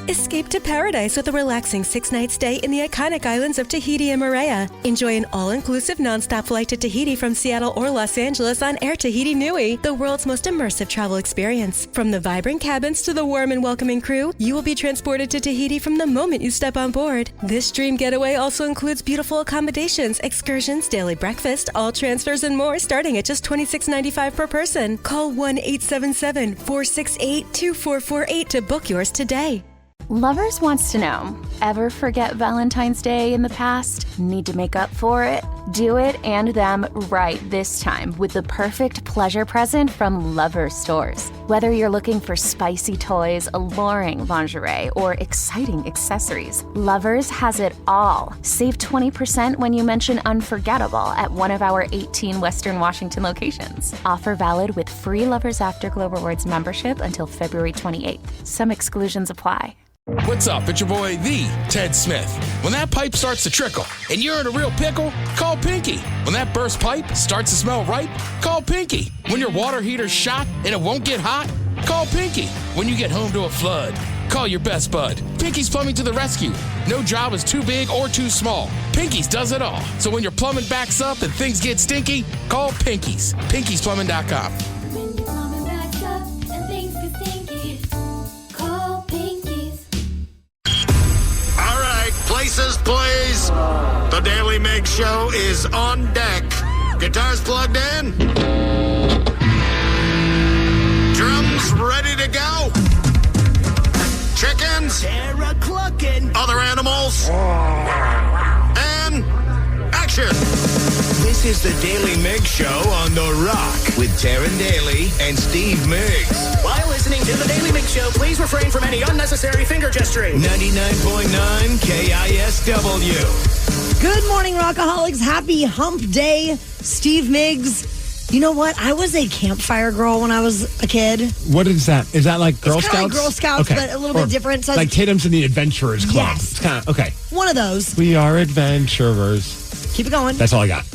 Escape to paradise with a relaxing 6-night stay in the iconic islands of Tahiti and Moorea. Enjoy an all-inclusive non-stop flight to Tahiti from Seattle or Los Angeles on Air Tahiti Nui, the world's most immersive travel experience. From the vibrant cabins to the warm and welcoming crew, you will be transported to Tahiti from the moment you step on board. This dream getaway also includes beautiful accommodations, excursions, daily breakfast, all transfers, and more starting at just $26.95 per person. Call 1-877-468-2448 to book yours today. Lovers wants to know, ever forget Valentine's Day in the past? Need to make up for it? Do it and them right this time with the perfect pleasure present from Lovers stores. Whether you're looking for spicy toys, alluring lingerie, or exciting accessories, Lovers has it all. Save 20% when you mention unforgettable at one of our 18 Western Washington locations. Offer valid with free Lovers Afterglow Rewards membership until February 28th. Some exclusions apply. What's up? It's your boy, the Ted Smith. When that pipe starts to trickle and you're in a real pickle, call Pinky. When that burst pipe starts to smell right, call Pinky. When your water heater's shot and it won't get hot, call Pinky. When you get home to a flood, call your best bud. Pinky's Plumbing to the rescue. No job is too big or too small. Pinky's does it all. So when your plumbing backs up and things get stinky, call Pinky's. Pinky'sPlumbing.com. When your plumbing backs up and things get stinky, call Pinky's. All right, places, please. The Daily Migs Show is on deck. Guitars plugged in. Drums ready to go. Chickens. Other animals. And action. This is the Daily Migs Show on The Rock with Taryn Daly and Steve Migs. While listening to the Daily Migs Show, please refrain from any unnecessary finger gesturing. 99.9 KISW. Good morning, Rockaholics. Happy hump day. Steve Migs. You know what? I was a campfire girl when I was a kid. What is that? Is that like Girl It's Scouts? kind of like Girl Scouts, Okay. but a little bit different. So Like Tatum's in the Adventurers Club. Yes. It's kind of, okay. one of those. We are adventurers. Keep it going. That's all I got.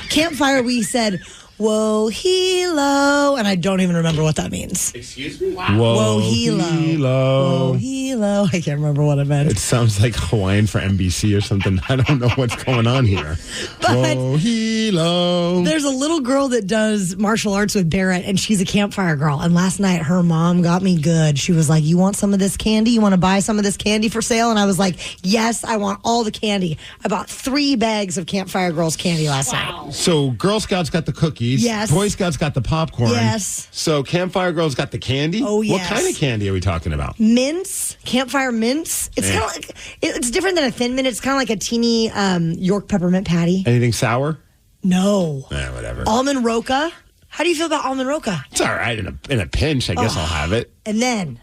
Campfire, we said, whoa, helo. And I don't even remember what that means. Excuse me? Wow. Whoa, helo. Whoa, helo. I can't remember what it meant. It sounds like Hawaiian for NBC or something. I don't know what's going on here. But whoa, helo. there's a little girl that does martial arts with Barrett, and she's a campfire girl. And last night, her mom got me good. She was like, you want some of this candy? You want to buy some of this candy for sale? And I was like, yes, I want all the candy. I bought 3 bags of Campfire Girls candy last night. So Girl Scouts got the cookies. Yes. Boy Scouts got the popcorn. Yes. So Campfire Girls got the candy? Oh, yes. What kind of candy are we talking about? Mints, campfire mints. It's kind of like, it's different than a Thin Mint. It's kind of like a teeny York peppermint patty. Anything sour? No. Whatever. Almond roca. How do you feel about almond roca? It's all right. In a pinch, I guess I'll have it. And then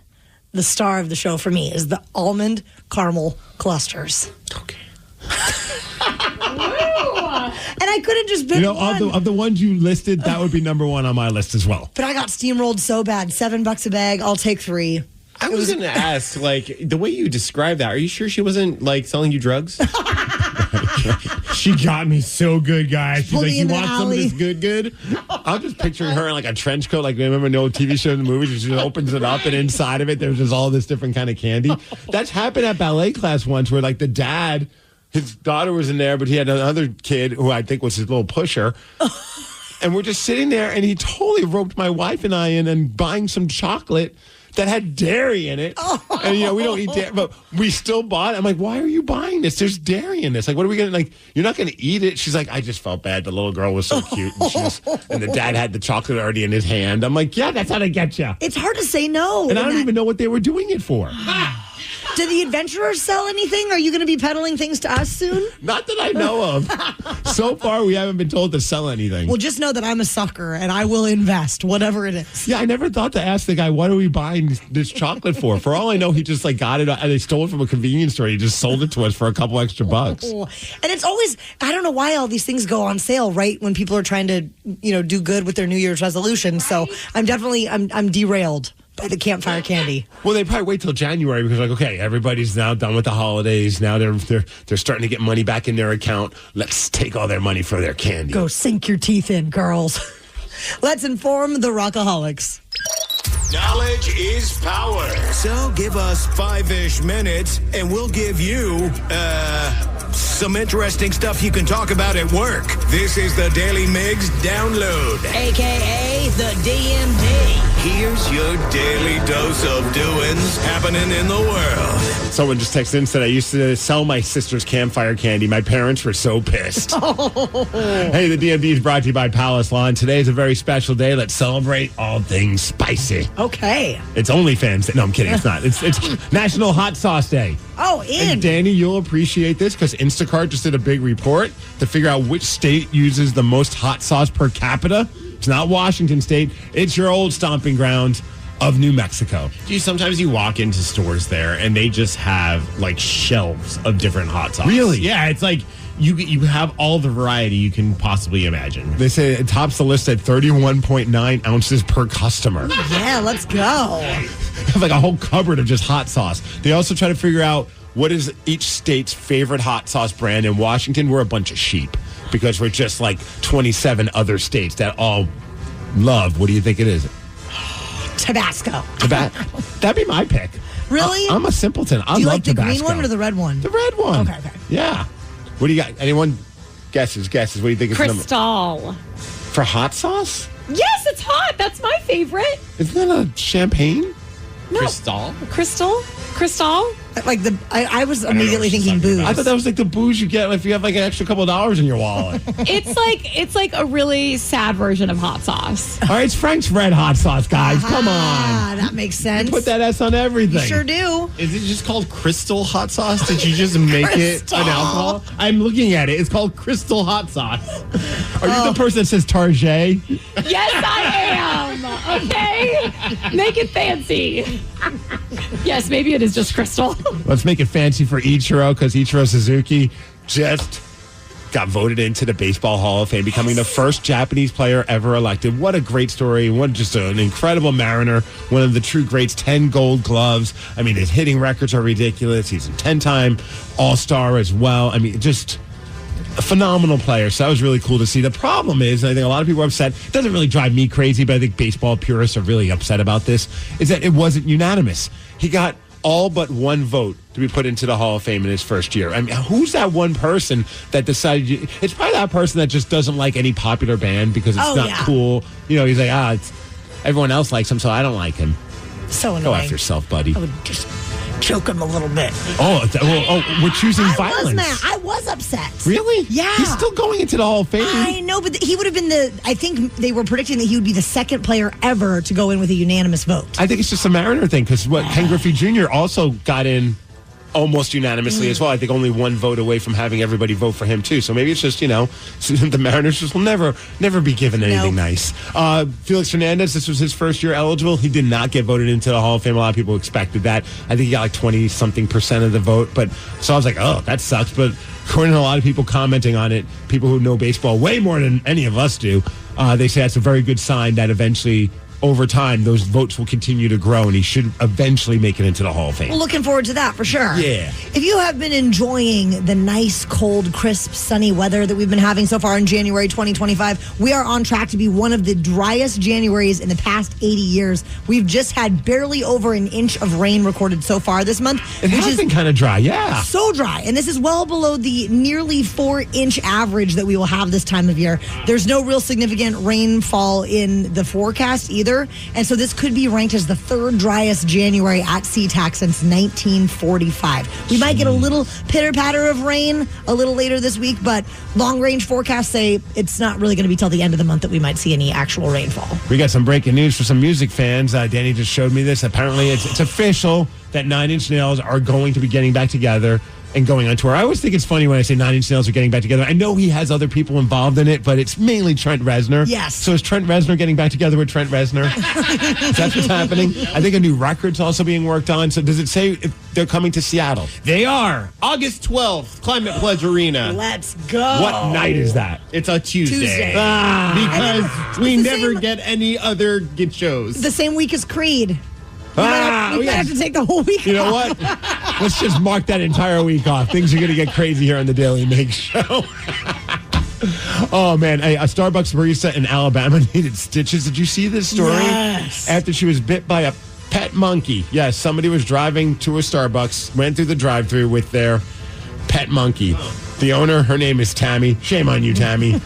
the star of the show for me is the almond caramel clusters. Okay. And I couldn't just pick one. Of the ones you listed, that would be number one on my list as well. But I got steamrolled so bad. $7 a bag. I'll take 3. I was going to ask, like, the way you described that, are you sure she wasn't, like, selling you drugs? She got me so good, guys. She's Pulled like, me you in the want some of alley." this good? I'm just picturing her in like a trench coat, like remember in the old TV shows and movies, she just opens it up and inside of it, there's just all this different kind of candy. That's happened at ballet class once where like the dad, his daughter was in there, but he had another kid who I think was his little pusher. And we're just sitting there and he totally roped my wife and I in and buying some chocolate that had dairy in it. And, we don't eat dairy, but we still bought it. I'm like, why are you buying this? There's dairy in this. Like, what are we going to, like, you're not going to eat it? She's like, I just felt bad. The little girl was so cute. And the dad had the chocolate already in his hand. I'm like, yeah, that's how they get you. It's hard to say no. And I don't even know what they were doing it for. Do the adventurers sell anything? Are you going to be peddling things to us soon? Not that I know of. So far, we haven't been told to sell anything. Well, just know that I'm a sucker and I will invest, whatever it is. Yeah, I never thought to ask the guy, what are we buying this chocolate for? For all I know, he just like got it and they stole it from a convenience store. He just sold it to us for a couple extra bucks. And it's always, I don't know why all these things go on sale right when people are trying to, do good with their New Year's resolutions. So I'm derailed by the campfire candy. Well, they probably wait till January because, like, okay, everybody's now done with the holidays. Now they're starting to get money back in their account. Let's take all their money for their candy. Go sink your teeth in, girls. Let's inform the Rockaholics. Knowledge is power. So give us 5-ish minutes, and we'll give you, some interesting stuff you can talk about at work. This is the Daily Migs Download. AKA the DMD. Here's your daily dose of doings happening in the world. Someone just texted in and said, I used to sell my sister's campfire candy. My parents were so pissed. Hey, the DMD is brought to you by Palace Lawn. Today is a very special day. Let's celebrate all things spicy. Okay. It's OnlyFans Day. No, I'm kidding. It's not. It's National Hot Sauce Day. Oh, And Danny, you'll appreciate this because Instacart just did a big report to figure out which state uses the most hot sauce per capita. It's not Washington State. It's your old stomping ground of New Mexico. Sometimes you walk into stores there and they just have like shelves of different hot sauce. Really? Yeah, it's like you have all the variety you can possibly imagine. They say it tops the list at 31.9 ounces per customer. Yeah, let's go. Have like a whole cupboard of just hot sauce. They also try to figure out what is each state's favorite hot sauce brand. In Washington, we're a bunch of sheep because we're just like 27 other states that all love. What do you think it is? Tabasco. That'd be my pick. Really? I'm a simpleton. I Do you love like the Tabasco. green one or the red one? The red one. Okay. Yeah. What do you got? Anyone? Guesses. What do you think is number Crystal. for hot sauce? Yes, it's hot. That's my favorite. Isn't that a champagne? No. Crystal? Crystal? Like I was immediately thinking booze. I thought that was like the booze you get if you have like an extra couple of dollars in your wallet. It's like a really sad version of hot sauce. All right, it's Frank's Red Hot Sauce, guys. Come Ah, on. that makes sense. Put that S on everything. You sure do. Is it just called Crystal Hot Sauce? Did you just make it Crystal. an alcohol? I'm looking at it. It's called Crystal Hot Sauce. Are you the person that says Target? Yes, I am. Okay? Make it fancy. Yes, maybe it is just Crystal. Let's make it fancy for Ichiro because Ichiro Suzuki just got voted into the Baseball Hall of Fame, becoming the first Japanese player ever elected. What a great story. What just an incredible Mariner. One of the true greats, 10 gold gloves. I mean, his hitting records are ridiculous. He's a 10-time All-Star as well. I mean, just a phenomenal player. So that was really cool to see. The problem is, and I think a lot of people are upset, it doesn't really drive me crazy, but I think baseball purists are really upset about this, is that it wasn't unanimous. He got all but one vote to be put into the Hall of Fame in his first year. I mean, who's that one person that decided? It's probably that person that just doesn't like any popular band because it's not cool. You know, he's like, it's everyone else likes him, so I don't like him. So annoying. Go after yourself, buddy. I would just choke him a little bit. We're choosing violence. I was upset. Really? Yeah. He's still going into the Hall of Fame. I know, but he would have been I think they were predicting that he would be the second player ever to go in with a unanimous vote. I think it's just a Mariner thing because Ken Griffey Jr. also got in almost unanimously as well. I think only one vote away from having everybody vote for him too. So maybe it's just, the Mariners just will never be given anything nice. Felix Hernandez, this was his first year eligible. He did not get voted into the Hall of Fame. A lot of people expected that. I think he got like 20-something% of the vote. But so I was like, oh, that sucks. But according to a lot of people commenting on it, people who know baseball way more than any of us do, they say that's a very good sign that eventually over time, those votes will continue to grow, and he should eventually make it into the Hall of Fame. Well, looking forward to that for sure. Yeah. If you have been enjoying the nice, cold, crisp, sunny weather that we've been having so far in January 2025, we are on track to be one of the driest Januaries in the past 80 years. We've just had barely over an inch of rain recorded so far this month. It has been kind of dry, yeah. So dry. And this is well below the nearly 4-inch average that we will have this time of year. There's no real significant rainfall in the forecast either. And so this could be ranked as the third driest January at SeaTac since 1945. We might get a little pitter-patter of rain a little later this week, but long-range forecasts say it's not really going to be till the end of the month that we might see any actual rainfall. We got some breaking news for some music fans. Danny just showed me this. Apparently, it's official that 9 Inch Nails are going to be getting back together and going on tour. I always think it's funny when I say 9 Inch Nails are getting back together. I know he has other people involved in it, but it's mainly Trent Reznor. Yes. So is Trent Reznor getting back together with Trent Reznor? That's what's happening. I think a new record's also being worked on. So does it say if they're coming to Seattle? They are. August 12th, Climate Pledge Arena. Let's go. What night is that? It's a Tuesday. Because we never get any other shows. The same week as Creed. We might have to take the whole week You know off. what? Let's just mark that entire week off. Things are going to get crazy here on the Daily Migs Show. Oh, man. A Starbucks barista in Alabama needed stitches. Did you see this story? Yes. After she was bit by a pet monkey. Yes, somebody was driving to a Starbucks, went through the drive-thru with their pet monkey. The owner, her name is Tammy. Shame on you, Tammy.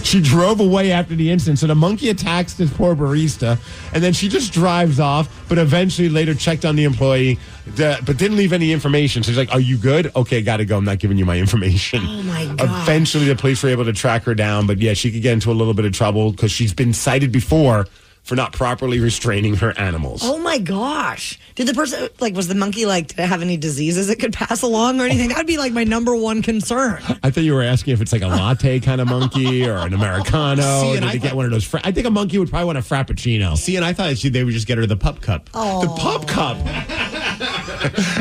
She drove away after the incident. So the monkey attacks this poor barista, and then she just drives off, but eventually later checked on the employee, but didn't leave any information. So she's like, are you good? Okay, got to go. I'm not giving you my information. Oh, my God. Eventually, the police were able to track her down. But, yeah, she could get into a little bit of trouble because she's been cited before for not properly restraining her animals. Oh, my gosh. Did the person, was the monkey, did it have any diseases it could pass along or anything? That would be, my number one concern. I thought you were asking if it's a latte kind of monkey or an Americano. Did they get one of those? I think a monkey would probably want a Frappuccino. See, and I thought they would just get her the pup cup. Oh. The pup cup.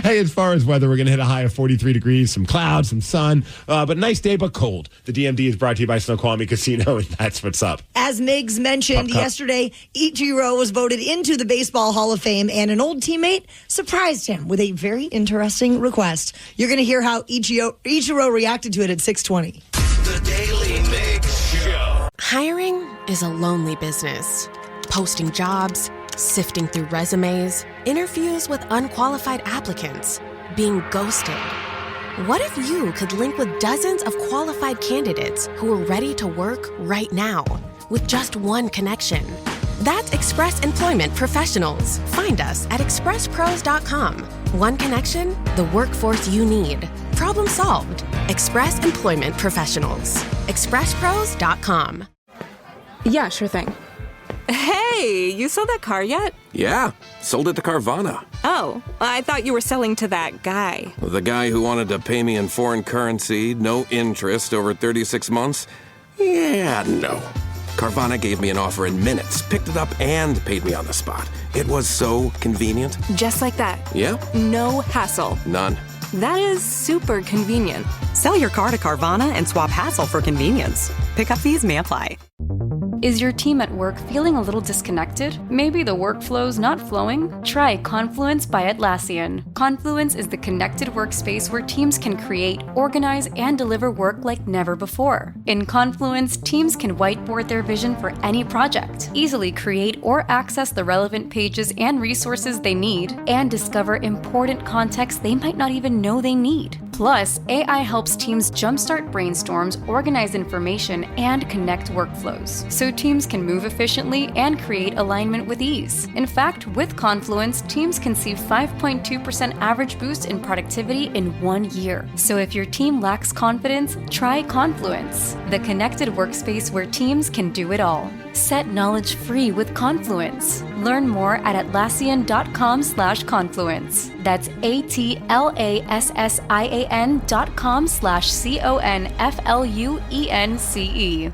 Hey, as far as weather, we're going to hit a high of 43 degrees, some clouds, some sun, but nice day, but cold. The DMD is brought to you by Snoqualmie Casino, and that's what's up. As Migs mentioned yesterday, Ichiro was voted into the Baseball Hall of Fame, and an old teammate surprised him with a very interesting request. You're going to hear how Ichiro reacted to it at 6:20. The Daily Migs Show. Hiring is a lonely business. Posting jobs, sifting through resumes, interviews with unqualified applicants, being ghosted. What if you could link with dozens of qualified candidates who are ready to work right now with just one connection? That's Express Employment Professionals. Find us at expresspros.com. One connection, the workforce you need. Problem solved. Express Employment Professionals. expresspros.com. Yeah, sure thing. Hey, you sold that car yet? Yeah, sold it to Carvana. Oh, I thought you were selling to that guy. The guy who wanted to pay me in foreign currency, no interest, over 36 months? Yeah, no. Carvana gave me an offer in minutes, picked it up, and paid me on the spot. It was so convenient. Just like that. Yeah. No hassle. None. That is super convenient. Sell your car to Carvana and swap hassle for convenience. Pickup fees may apply. Is your team at work feeling a little disconnected? Maybe the workflow's not flowing? Try Confluence by Atlassian. Confluence is the connected workspace where teams can create, organize, and deliver work like never before. In Confluence, teams can whiteboard their vision for any project, easily create or access the relevant pages and resources they need, and discover important context they might not even know they need. Plus, AI helps teams jumpstart brainstorms, organize information, and connect workflows, so teams can move efficiently and create alignment with ease. In fact, with Confluence, teams can see 5.2% average boost in productivity in 1 year. So if your team lacks confidence, try Confluence, the connected workspace where teams can do it all. Set knowledge free with Confluence. Learn more at Atlassian.com/confluence. That's ATLASSIAN.com/CONFLUENCE.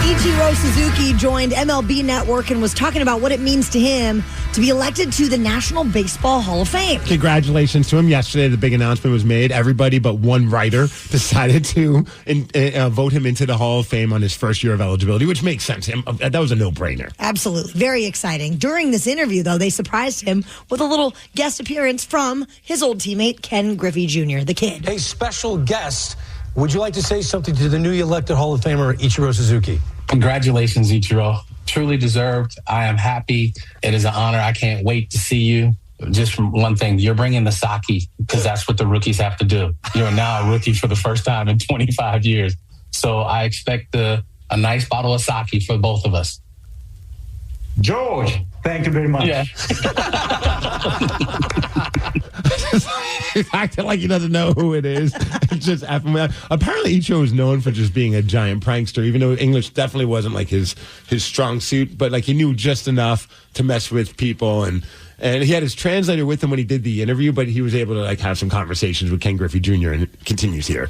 Ichiro Suzuki joined MLB Network and was talking about what it means to him to be elected to the National Baseball Hall of Fame. Congratulations to him. Yesterday, the big announcement was made. Everybody but one writer decided to vote him into the Hall of Fame on his first year of eligibility, which makes sense. That was a no-brainer. Absolutely. Very exciting. During this interview, though, they surprised him with a little guest appearance from his old teammate, Ken Griffey Jr., the kid. A special guest. Would you like to say something to the newly elected Hall of Famer, Ichiro Suzuki? Congratulations, Ichiro. Truly deserved. I am happy. It is an honor. I can't wait to see you. Just from one thing, you're bringing the sake because that's what the rookies have to do. You're now a rookie for the first time in 25 years. So I expect a nice bottle of sake for both of us. George, thank you very much. Yeah. He's acting like he doesn't know who it is. Just apparently Ichiro is known for just being a giant prankster, even though English definitely wasn't his strong suit, but he knew just enough to mess with people, and he had his translator with him when he did the interview, but he was able to have some conversations with Ken Griffey Jr. and it continues here.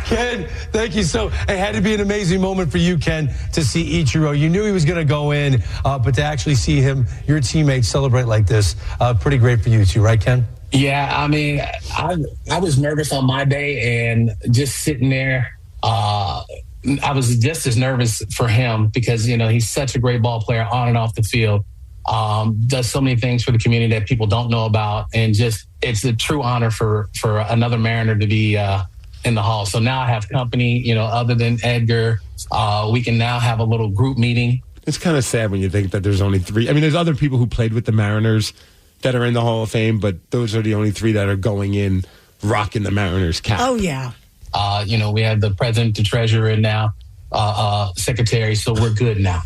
Ken, thank you. So it had to be an amazing moment for you, Ken, to see Ichiro. You knew he was going to go in, but to actually see him, your teammates, celebrate like this, pretty great for you too, right, Ken? Yeah, I mean, I was nervous on my day, and just sitting there, I was just as nervous for him because, he's such a great ball player on and off the field. Does so many things for the community that people don't know about, and just it's a true honor for another Mariner to be in the Hall. So now I have company, other than Edgar. We can now have a little group meeting It's kind of sad when you think that there's only 3. I mean, there's other people who played with the Mariners that are in the Hall of Fame, but those are the only 3 that are going in rocking the Mariners cap. Oh, yeah. We have the president, the treasurer, and now secretary, so we're good now.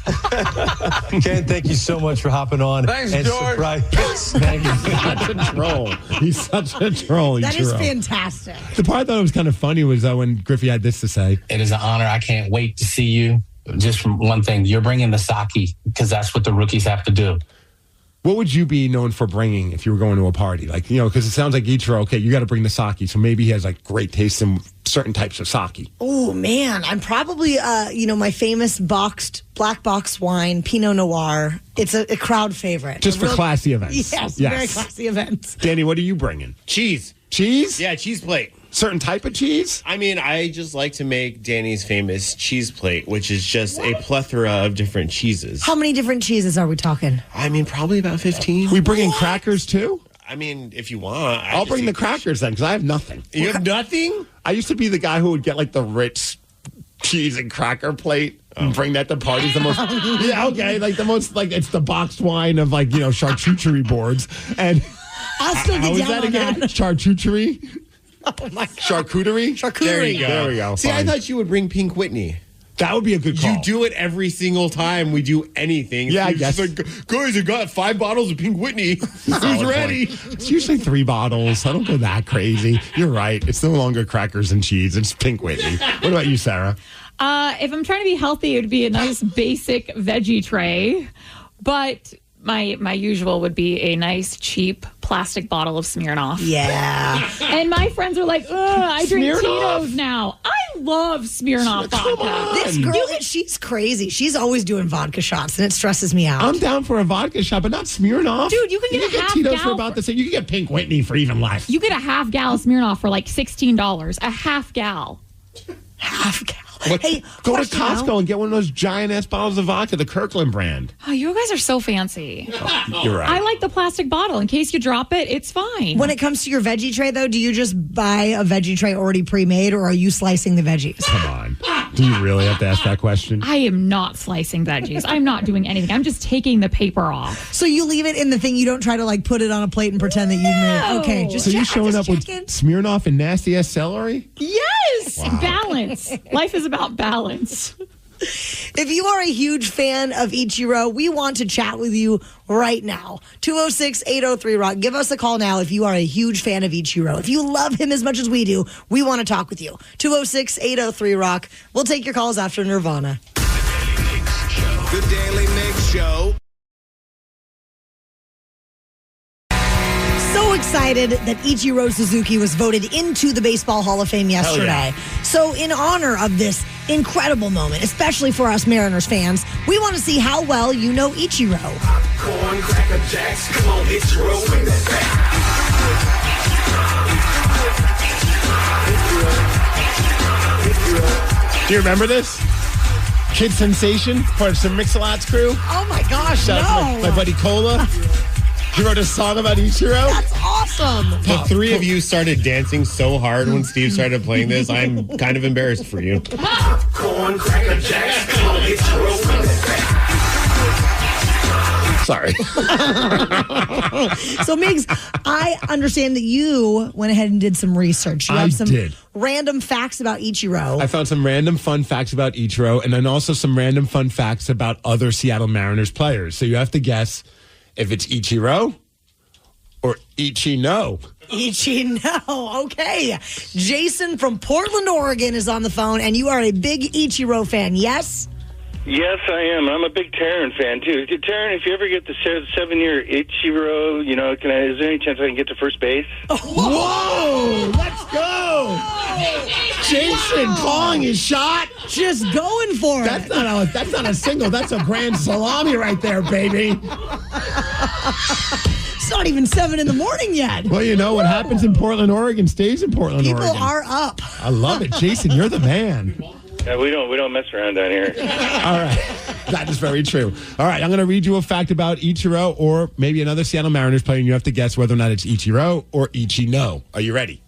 Ken, thank you so much for hopping on. Thanks, and George. Thank you. He's such a troll. He's such a troll. That is fantastic. The part I thought was kind of funny was when Griffey had this to say. It is an honor. I can't wait to see you. Just from one thing, you're bringing the sake because that's what the rookies have to do. What would you be known for bringing if you were going to a party? Like, because it sounds like Ichiro, okay, you got to bring the sake. So maybe he has like great taste in certain types of sake. Oh, man. I'm probably, my famous black box wine, Pinot Noir. It's a crowd favorite. Just for classy events. Yes, very classy events. Danny, what are you bringing? Cheese. Cheese? Yeah, cheese plate. Certain type of cheese? I mean, I just like to make Danny's famous cheese plate, which is just a plethora of different cheeses. How many different cheeses are we talking? I mean, probably about 15. We bring in crackers too? I mean, if you want. I'll bring the crackers then, because I have nothing. You have nothing? I used to be the guy who would get like the rich cheese and cracker plate and bring that to parties. The most, yeah, okay, like the most, like it's the boxed wine of like, charcuterie boards. And I'll still how be is down that on again? that. Charcuterie? Oh my God. Charcuterie? There you go. There we go. See, Fine. I thought you would bring Pink Whitney. That would be a good call. You do it every single time we do anything. Yeah, I It's guess. just like, guys, I got 5 bottles of Pink Whitney. Who's ready? It's usually 3 bottles. I don't go that crazy. You're right. It's no longer crackers and cheese. It's Pink Whitney. What about you, Sarah? If I'm trying to be healthy, it would be a nice basic veggie tray. But my usual would be a nice cheap plastic bottle of Smirnoff. Yeah. And my friends are like, ugh, I drink Smirnoff? Tito's now. I love Smirnoff vodka. This girl, she's crazy. She's always doing vodka shots, and it stresses me out. I'm down for a vodka shot, but not Smirnoff. Dude, you can get a half Tito's for gal about the same. You can get Pink Whitney for even less. You get a half gal of Smirnoff for like $16. A half gal. Half gal. Hey, go to Costco and get one of those giant ass bottles of vodka, the Kirkland brand. Oh, you guys are so fancy. You're right. I like the plastic bottle. In case you drop it, it's fine. When it comes to your veggie tray, though, do you just buy a veggie tray already pre-made, or are you slicing the veggies? Come on. Do you really have to ask that question? I am not slicing veggies. I'm not doing anything. I'm just taking the paper off. So you leave it in the thing. You don't try to like put it on a plate and pretend that you made. Okay, just so check, you showing just up with checking. Smirnoff and nasty ass celery? Yes! Wow. Balance. Life is about balance. If you are a huge fan of Ichiro, we want to chat with you right now. 206-803-ROCK. Give us a call now if you are a huge fan of Ichiro. If you love him as much as we do, we want to talk with you. 206-803-ROCK. We'll take your calls after Nirvana. The Daily Migs Show. So excited that Ichiro Suzuki was voted into the Baseball Hall of Fame yesterday. So in honor of this incredible moment, especially for us Mariners fans, we want to see how well you know Ichiro. Corn, cracker jacks, come on, Ichiro, bring that back. Do you remember this? Kid Sensation, part of some Mix-a-Lot's crew. Oh my gosh, Shout out to my buddy Cola. He wrote a song about Ichiro. That's awesome. The 3 of you started dancing so hard when Steve started playing this. I'm kind of embarrassed for you. Corn, cracker jacks, come on, Ichiro, bring that back. Sorry. So, Migs, I understand that you went ahead and did some research. You have some did. random facts about Ichiro. I found some random fun facts about Ichiro, and then also some random fun facts about other Seattle Mariners players. So you have to guess if it's Ichiro or Ichino. Ichino. Okay. Jason from Portland, Oregon is on the phone, and you are a big Ichiro fan, yes? Yes, I am. I'm a big Taryn fan, too. Taryn, if you ever get the 7-year Ichiro, is there any chance I can get to first base? Whoa! Let's go! Jason calling his shot. Just going for it. That's not a single. That's a grand salami right there, baby. It's not even 7 in the morning yet. Well, you know what happens in Portland, Oregon stays in Portland, People Oregon. are up. I love it. Jason, you're the man. Yeah, we don't mess around down here. All right. That is very true. All right. I'm going to read you a fact about Ichiro or maybe another Seattle Mariners player, and you have to guess whether or not it's Ichiro or Ichino. Are you ready?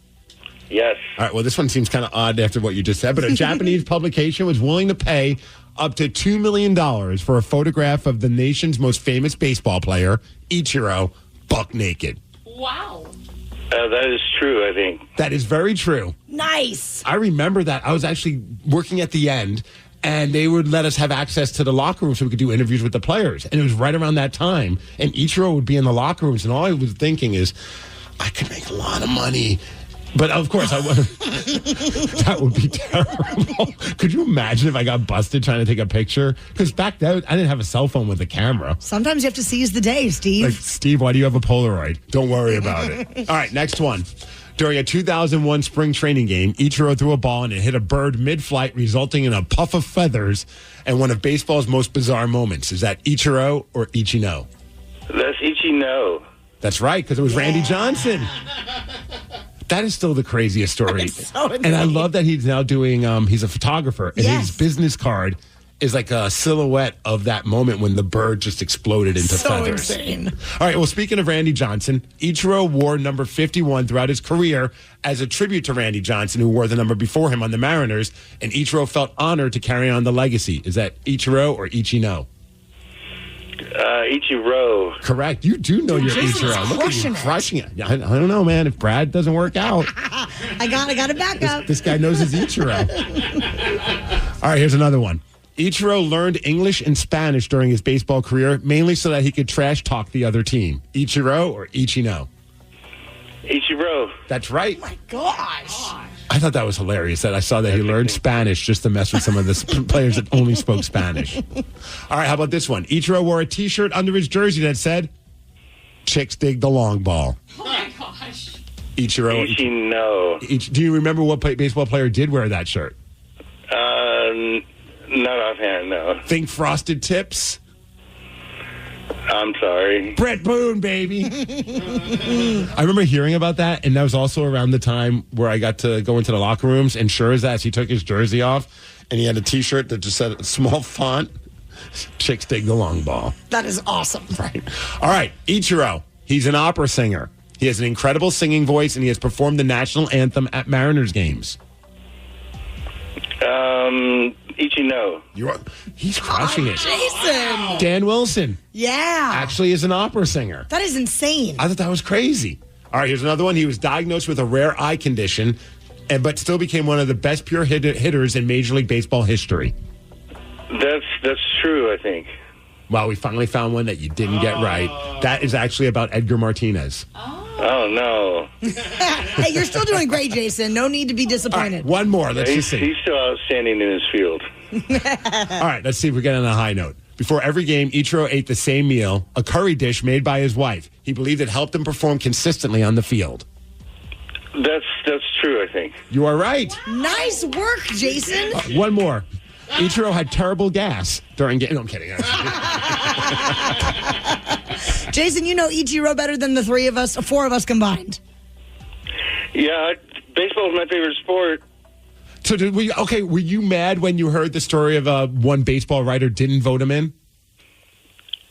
Yes. All right. Well, this one seems kind of odd after what you just said, but a Japanese publication was willing to pay up to $2 million for a photograph of the nation's most famous baseball player, Ichiro, buck naked. Wow. That is true, I think. That is very true. Nice. I remember that. I was actually working at the end, and they would let us have access to the locker room so we could do interviews with the players. And it was right around that time. And Ichiro would be in the locker rooms, and all I was thinking is, I could make a lot of money. But of course, I wouldn't. That would be terrible. Could you imagine if I got busted trying to take a picture? Because back then, I didn't have a cell phone with a camera. Sometimes you have to seize the day, Steve. Like, Steve, why do you have a Polaroid? Don't worry about it. All right, next one. During a 2001 spring training game, Ichiro threw a ball and it hit a bird mid-flight, resulting in a puff of feathers and one of baseball's most bizarre moments. Is that Ichiro or Ichino? That's Ichino. That's right, because it was Randy Johnson. That is still the craziest story. So and I love that he's now doing, he's a photographer, and his business card is like a silhouette of that moment when the bird just exploded into feathers. Insane. All right, well, speaking of Randy Johnson, Ichiro wore number 51 throughout his career as a tribute to Randy Johnson, who wore the number before him on the Mariners, and Ichiro felt honored to carry on the legacy. Is that Ichiro or Ichino? Ichiro. Correct. You do know your Jason's Ichiro. Look at you crushing it. crushing it. I don't know, man. If Brad doesn't work out, I got to back up. this guy knows his Ichiro. All right, here's another one. Ichiro learned English and Spanish during his baseball career, mainly so that he could trash talk the other team. Ichiro or Ichino? Ichiro. That's right. Oh my gosh. I thought that was hilarious that I saw that he learned Spanish just to mess with some of the players that only spoke Spanish. All right, how about this one? Ichiro wore a T-shirt under his jersey that said, "Chicks dig the long ball." Oh my gosh. Ichiro. Ichino. Do you remember what baseball player did wear that shirt? Not offhand, no. Think Frosted Tips? I'm sorry. Brett Boone, baby. I remember hearing about that, and that was also around the time where I got to go into the locker rooms, and sure as that, he took his jersey off, and he had a T-shirt that just said a small font, "Chicks dig the long ball." That is awesome. Right. All right, Ichiro. He's an opera singer. He has an incredible singing voice, and he has performed the national anthem at Mariners games. Ichino. He's crushing it. Jason. Dan Wilson. Yeah. Actually is an opera singer. That is insane. I thought that was crazy. All right, here's another one. He was diagnosed with a rare eye condition, but still became one of the best pure hitters in Major League Baseball history. That's true, I think. Well, we finally found one that you didn't get right. That is actually about Edgar Martinez. Oh, no. Hey, you're still doing great, Jason. No need to be disappointed. One more. Let's just see. He's still outstanding in his field. All right, let's see if we get on a high note. Before every game, Ichiro ate the same meal, a curry dish made by his wife. He believed it helped him perform consistently on the field. That's true, I think. You are right. Nice work, Jason. One more. Ichiro had terrible gas during game. No, I'm kidding. Jason, you know Ichiro better than the four of us combined. Yeah, baseball is my favorite sport. So were you mad when you heard the story of one baseball writer didn't vote him in?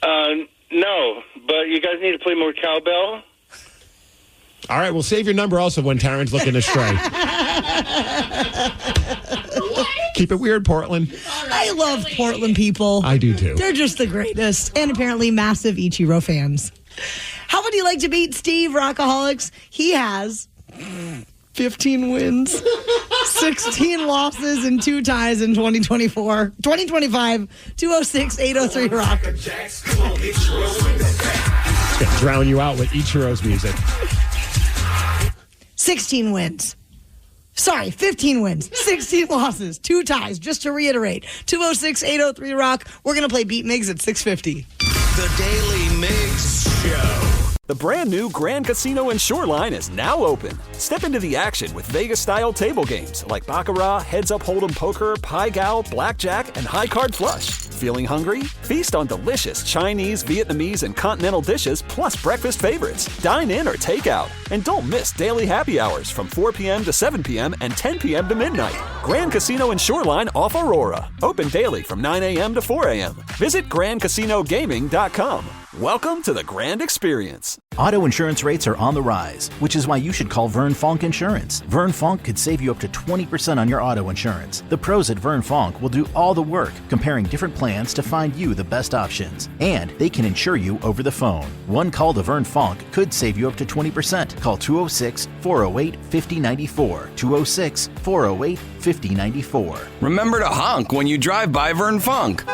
No, but you guys need to play more cowbell. All right, we'll save your number also when Taryn's looking astray. Keep it weird, Portland. I love Portland people. I do too. They're just the greatest. And apparently massive Ichiro fans. How would you like to beat Steve Rockaholics? He has 15 wins, 16 losses, and 2 ties in 2024. 2025, 206-803-ROCK. It's going to drown you out with Ichiro's music. 16 wins. Sorry, 15 wins, 16 losses, 2 ties. Just to reiterate, 206-803-ROCK. We're going to play Beat Migs at 6:50. The Daly Migs Show. The brand new Grand Casino and Shoreline is now open. Step into the action with Vegas-style table games like Baccarat, Heads Up Hold'em Poker, Pai Gow, Blackjack, and High Card Flush. Feeling hungry? Feast on delicious Chinese, Vietnamese, and continental dishes plus breakfast favorites. Dine in or take out. And don't miss daily happy hours from 4 p.m. to 7 p.m. and 10 p.m. to midnight. Grand Casino and Shoreline off Aurora. Open daily from 9 a.m. to 4 a.m. Visit GrandCasinoGaming.com. Welcome to the Grand Experience. Auto insurance rates are on the rise, which is why you should call Vern Fonk Insurance. Vern Fonk could save you up to 20% on your auto insurance. The pros at Vern Fonk will do all the work, comparing different plans to find you the best options. And they can insure you over the phone. One call to Vern Fonk could save you up to 20%. Call 206-408-5094. 206-408-5094. Remember to honk when you drive by Vern Fonk.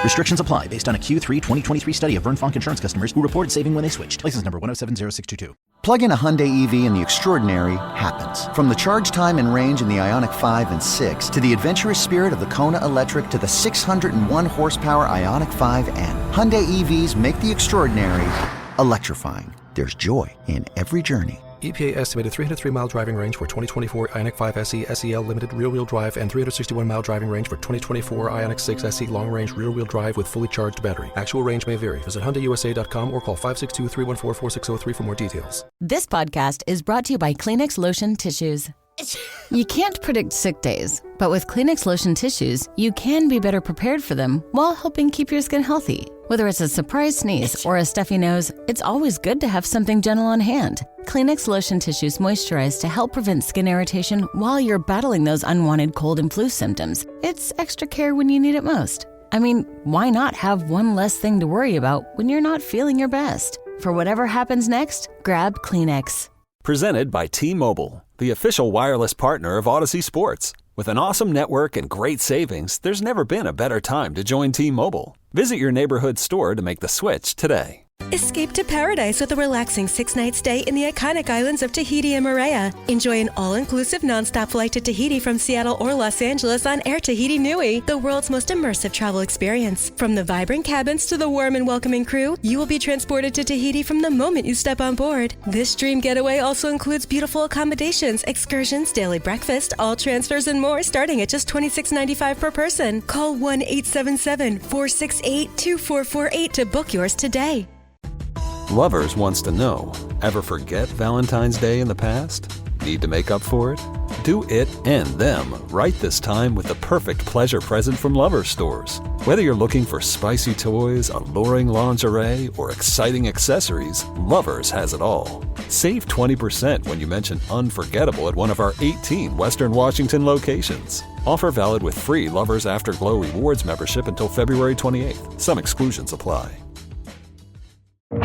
Restrictions apply based on a Q3 2023 study of Vern Fonk insurance customers who reported saving when they switched. License number 1070622. Plug in a Hyundai EV and the extraordinary happens. From the charge time and range in the Ioniq 5 and 6 to the adventurous spirit of the Kona Electric to the 601 horsepower Ioniq 5N. Hyundai EVs make the extraordinary electrifying. There's joy in every journey. EPA estimated 303-mile driving range for 2024 Ioniq 5 SE SEL limited rear-wheel drive and 361-mile driving range for 2024 Ioniq 6 SE long-range rear-wheel drive with fully charged battery. Actual range may vary. Visit HyundaiUSA.com or call 562-314-4603 for more details. This podcast is brought to you by Kleenex Lotion Tissues. You can't predict sick days, but with Kleenex Lotion Tissues, you can be better prepared for them while helping keep your skin healthy. Whether it's a surprise sneeze or a stuffy nose, it's always good to have something gentle on hand. Kleenex Lotion Tissues moisturize to help prevent skin irritation while you're battling those unwanted cold and flu symptoms. It's extra care when you need it most. I mean, why not have one less thing to worry about when you're not feeling your best? For whatever happens next, grab Kleenex. Presented by T-Mobile, the official wireless partner of Odyssey Sports. With an awesome network and great savings, there's never been a better time to join T-Mobile. Visit your neighborhood store to make the switch today. Escape to paradise with a relaxing 6-night stay in the iconic islands of Tahiti and Moorea. Enjoy an all-inclusive nonstop flight to Tahiti from Seattle or Los Angeles on Air Tahiti Nui, the world's most immersive travel experience. From the vibrant cabins to the warm and welcoming crew, you will be transported to Tahiti from the moment you step on board. This dream getaway also includes beautiful accommodations, excursions, daily breakfast, all transfers, and more, starting at just $26.95 per person. Call 1-877-468-2448 to book yours today. Lovers wants to know, ever forget Valentine's Day in the past? Need to make up for it? Do it and them right this time with the perfect pleasure present from Lovers stores. Whether you're looking for spicy toys, alluring lingerie, or exciting accessories, Lovers has it all. Save 20% when you mention unforgettable at one of our 18 Western Washington locations. Offer valid with free Lovers Afterglow Rewards membership until February 28th. Some exclusions apply.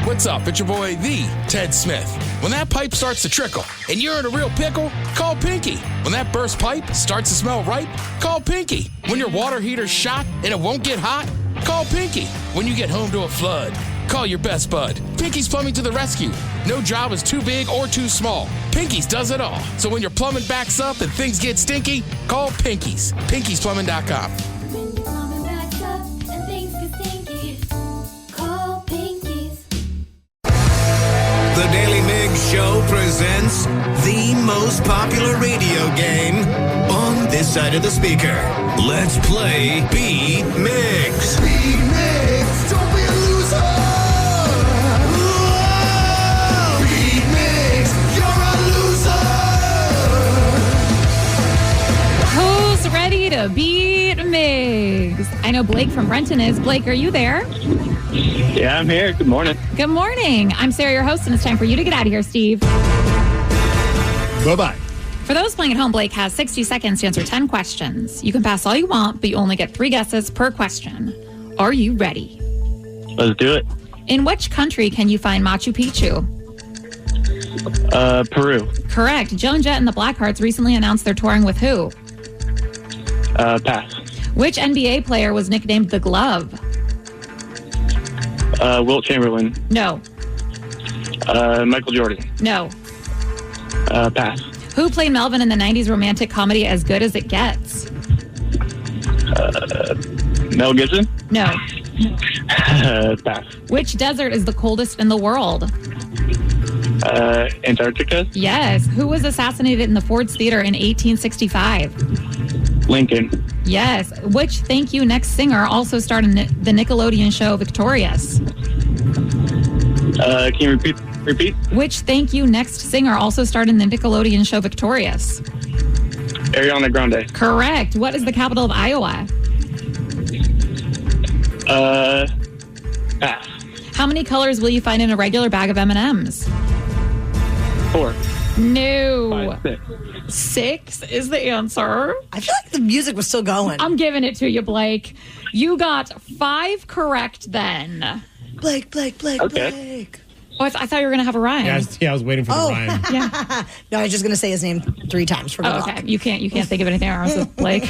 What's up? It's your boy, the Ted Smith. When that pipe starts to trickle and you're in a real pickle, call Pinky. When that burst pipe starts to smell right, call Pinky. When your water heater's shot and it won't get hot, call Pinky. When you get home to a flood, call your best bud. Pinky's Plumbing to the rescue. No job is too big or too small. Pinky's does it all. So when your plumbing backs up and things get stinky, call Pinky's. Pinky'sPlumbing.com. When your plumbing backs up and things get stinky, call Pinky's. The Daly Migs Show presents the most popular radio game on this side of the speaker. Let's play Beat Migs. Beat Migs, don't be a loser. Whoa! Beat Migs, you're a loser. Who's ready to beat Migs? I know Blake from Brenton is. Blake, are you there? Yeah, I'm here. Good morning. Good morning. I'm Sarah, your host, and it's time for you to get out of here, Steve. Bye-bye. For those playing at home, Blake has 60 seconds to answer 10 questions. You can pass all you want, but you only get 3 guesses per question. Are you ready? Let's do it. In which country can you find Machu Picchu? Peru. Correct. Joan Jett and the Blackhearts recently announced they're touring with who? Pass. Which NBA player was nicknamed the Glove? Wilt Chamberlain. No. Michael Jordan. No. Pass. Who played Melvin in the 90s romantic comedy As Good as It Gets? Mel Gibson. No. Pass. Which desert is the coldest in the world? Antarctica. Yes. Who was assassinated in the Ford's Theater in 1865? Lincoln. Yes. Which Thank You Next singer also starred in the Nickelodeon show Victorious? Can you repeat? Which Thank You Next singer also starred in the Nickelodeon show Victorious? Ariana Grande. Correct. What is the capital of Iowa? Pass. How many colors will you find in a regular bag of M&Ms? 4. No. 5, 6 is the answer. I feel like the music was still going. I'm giving it to you, Blake. You got 5 correct then. Blake. Okay. Oh, I thought you were going to have a rhyme. Yeah, I was waiting for the rhyme. Yeah. No, I was just going to say his name 3 times for good Oh, okay. luck. You can't think of anything else with Blake.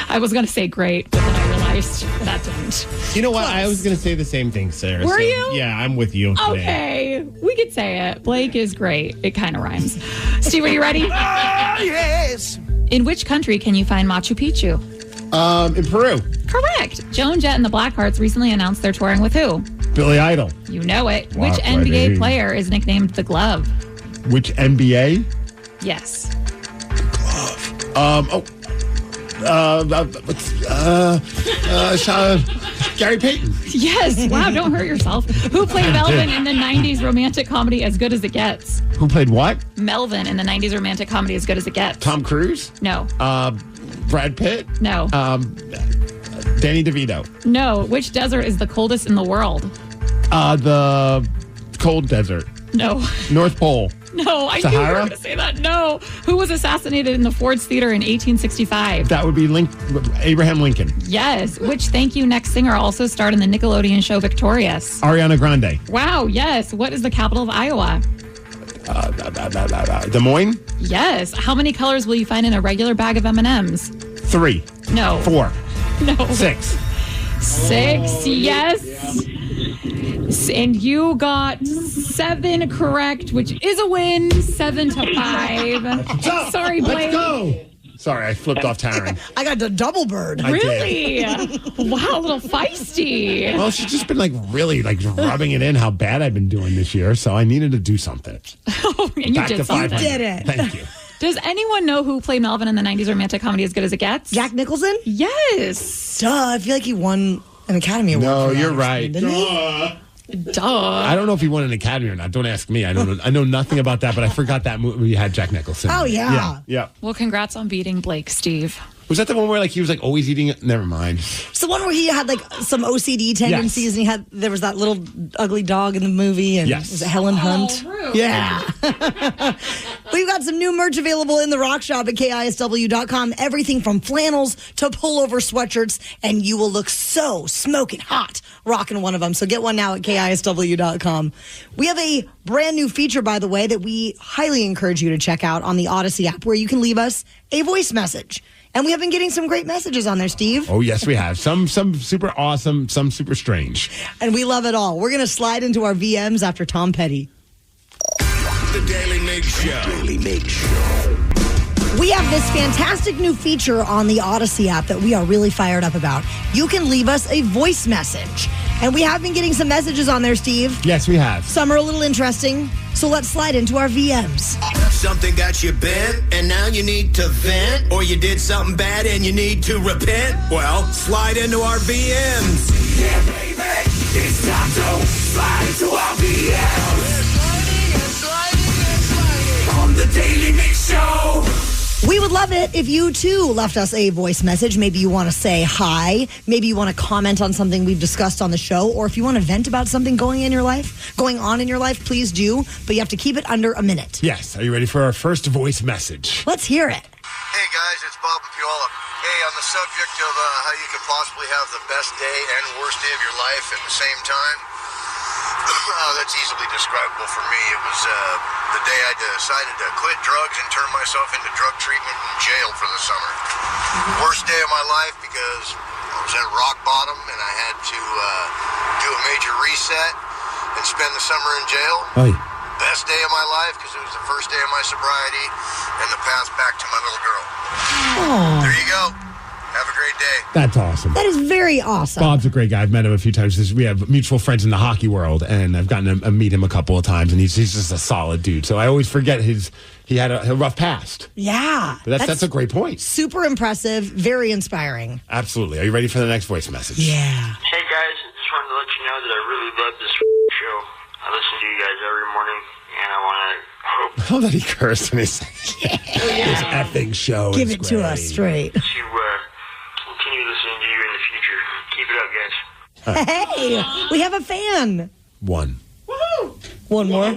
I was going to say great, but then I realized that didn't. You know what? I was going to say the same thing, Sarah. Were you? Yeah, I'm with you today. Okay. We could say it. Blake is great. It kind of rhymes. Steve, are you ready? Yes. In which country can you find Machu Picchu? In Peru. Correct. Joan Jett and the Blackhearts recently announced they're touring with who? Billy Idol. You know it. Wow, Which NBA baby. player is nicknamed the Glove? Which NBA? Yes. Gary Payton. Yes. Wow, don't hurt yourself. Who played Melvin in the 90s romantic comedy As Good As It Gets? Who played what? Melvin in the 90s romantic comedy As Good As It Gets. Tom Cruise? No. Brad Pitt? No. Danny DeVito. No. Which desert is the coldest in the world? The cold desert. No. North Pole. No, I knew you were Sahara? going to say that. No. Who was assassinated in the Ford's Theater in 1865? That would be Abraham Lincoln. Yes. Which Thank You Next singer also starred in the Nickelodeon show Victorious? Ariana Grande. Wow, yes. What is the capital of Iowa? Des Moines. Yes. How many colors will you find in a regular bag of M&Ms? 3. No. 4. No. 6. 6, yes. And you got 7 correct, which is a win. 7-5. Sorry, Blake. Let's go. Sorry, I flipped off Taryn. I got the double bird. I Really? Wow, a little feisty. Well, she's just been really rubbing it in how bad I've been doing this year, so I needed to do something. And you Back did to something. 500. You did it. Thank you. Does anyone know who played Melvin in the 90s romantic comedy As Good As It Gets? Jack Nicholson? Yes. Duh, I feel like he won an Academy Award. No, for that you're or right. something, didn't he? Duh. I don't know if he won an Academy or not. Don't ask me. I know nothing about that, but I forgot that movie had Jack Nicholson. Oh, yeah. Yeah. Well, congrats on beating Blake, Steve. Was that the one where he was always eating it? Never mind. It's the one where he had some OCD tendencies, and there was that little ugly dog in the movie, and Yes. was it Helen Hunt? Yeah. We've got some new merch available in the Rock Shop at KISW.com. Everything from flannels to pullover sweatshirts, and you will look so smoking hot rocking one of them. So get one now at KISW.com. We have a brand new feature, by the way, that we highly encourage you to check out on the Odyssey app, where you can leave us a voice message. And we have been getting some great messages on there, Steve. Oh, yes, we have. Some super awesome, some super strange. And we love it all. We're going to slide into our VMs after Tom Petty. The Daily Migs Show. Daily Migs Show. We have this fantastic new feature on the Odyssey app that we are really fired up about. You can leave us a voice message. And we have been getting some messages on there, Steve. Yes, we have. Some are a little interesting. So let's slide into our VMs. Something got you bent, and now you need to vent, or you did something bad and you need to repent? Well, slide into our VMs. Yeah, baby, it's time to slide into our VMs. On the Daily Mix Show. We would love it if you, too, left us a voice message. Maybe you want to say hi. Maybe you want to comment on something we've discussed on the show. Or if you want to vent about something going on in your life, please do. But you have to keep it under a minute. Yes. Are you ready for our first voice message? Let's hear it. Hey, guys, it's Bob and Puyallup. Hey, on the subject of how you could possibly have the best day and worst day of your life at the same time, that's easily describable for me. It was the day I decided to quit drugs and turn myself into drug treatment in jail for the summer. Worst day of my life because I was at rock bottom and I had to do a major reset and spend the summer in jail. Oy. Best day of my life because it was the first day of my sobriety and the path back to my little girl. Aww. There you go. Have a great day. That's awesome. That is very awesome. Bob's a great guy. I've met him a few times. We have mutual friends in the hockey world, and I've gotten to meet him a couple of times, and he's just a solid dude. So I always forget he had a rough past. Yeah. But that's a great point. Super impressive. Very inspiring. Absolutely. Are you ready for the next voice message? Yeah. Hey, guys. Just wanted to let you know that I really love this show. I listen to you guys every morning, and I want to hope Oh, that he cursed in his this effing show. Give is it to great. us straight. to continue listening to you in the future. Keep it up, guys. Hey, we have a fan. One. One more.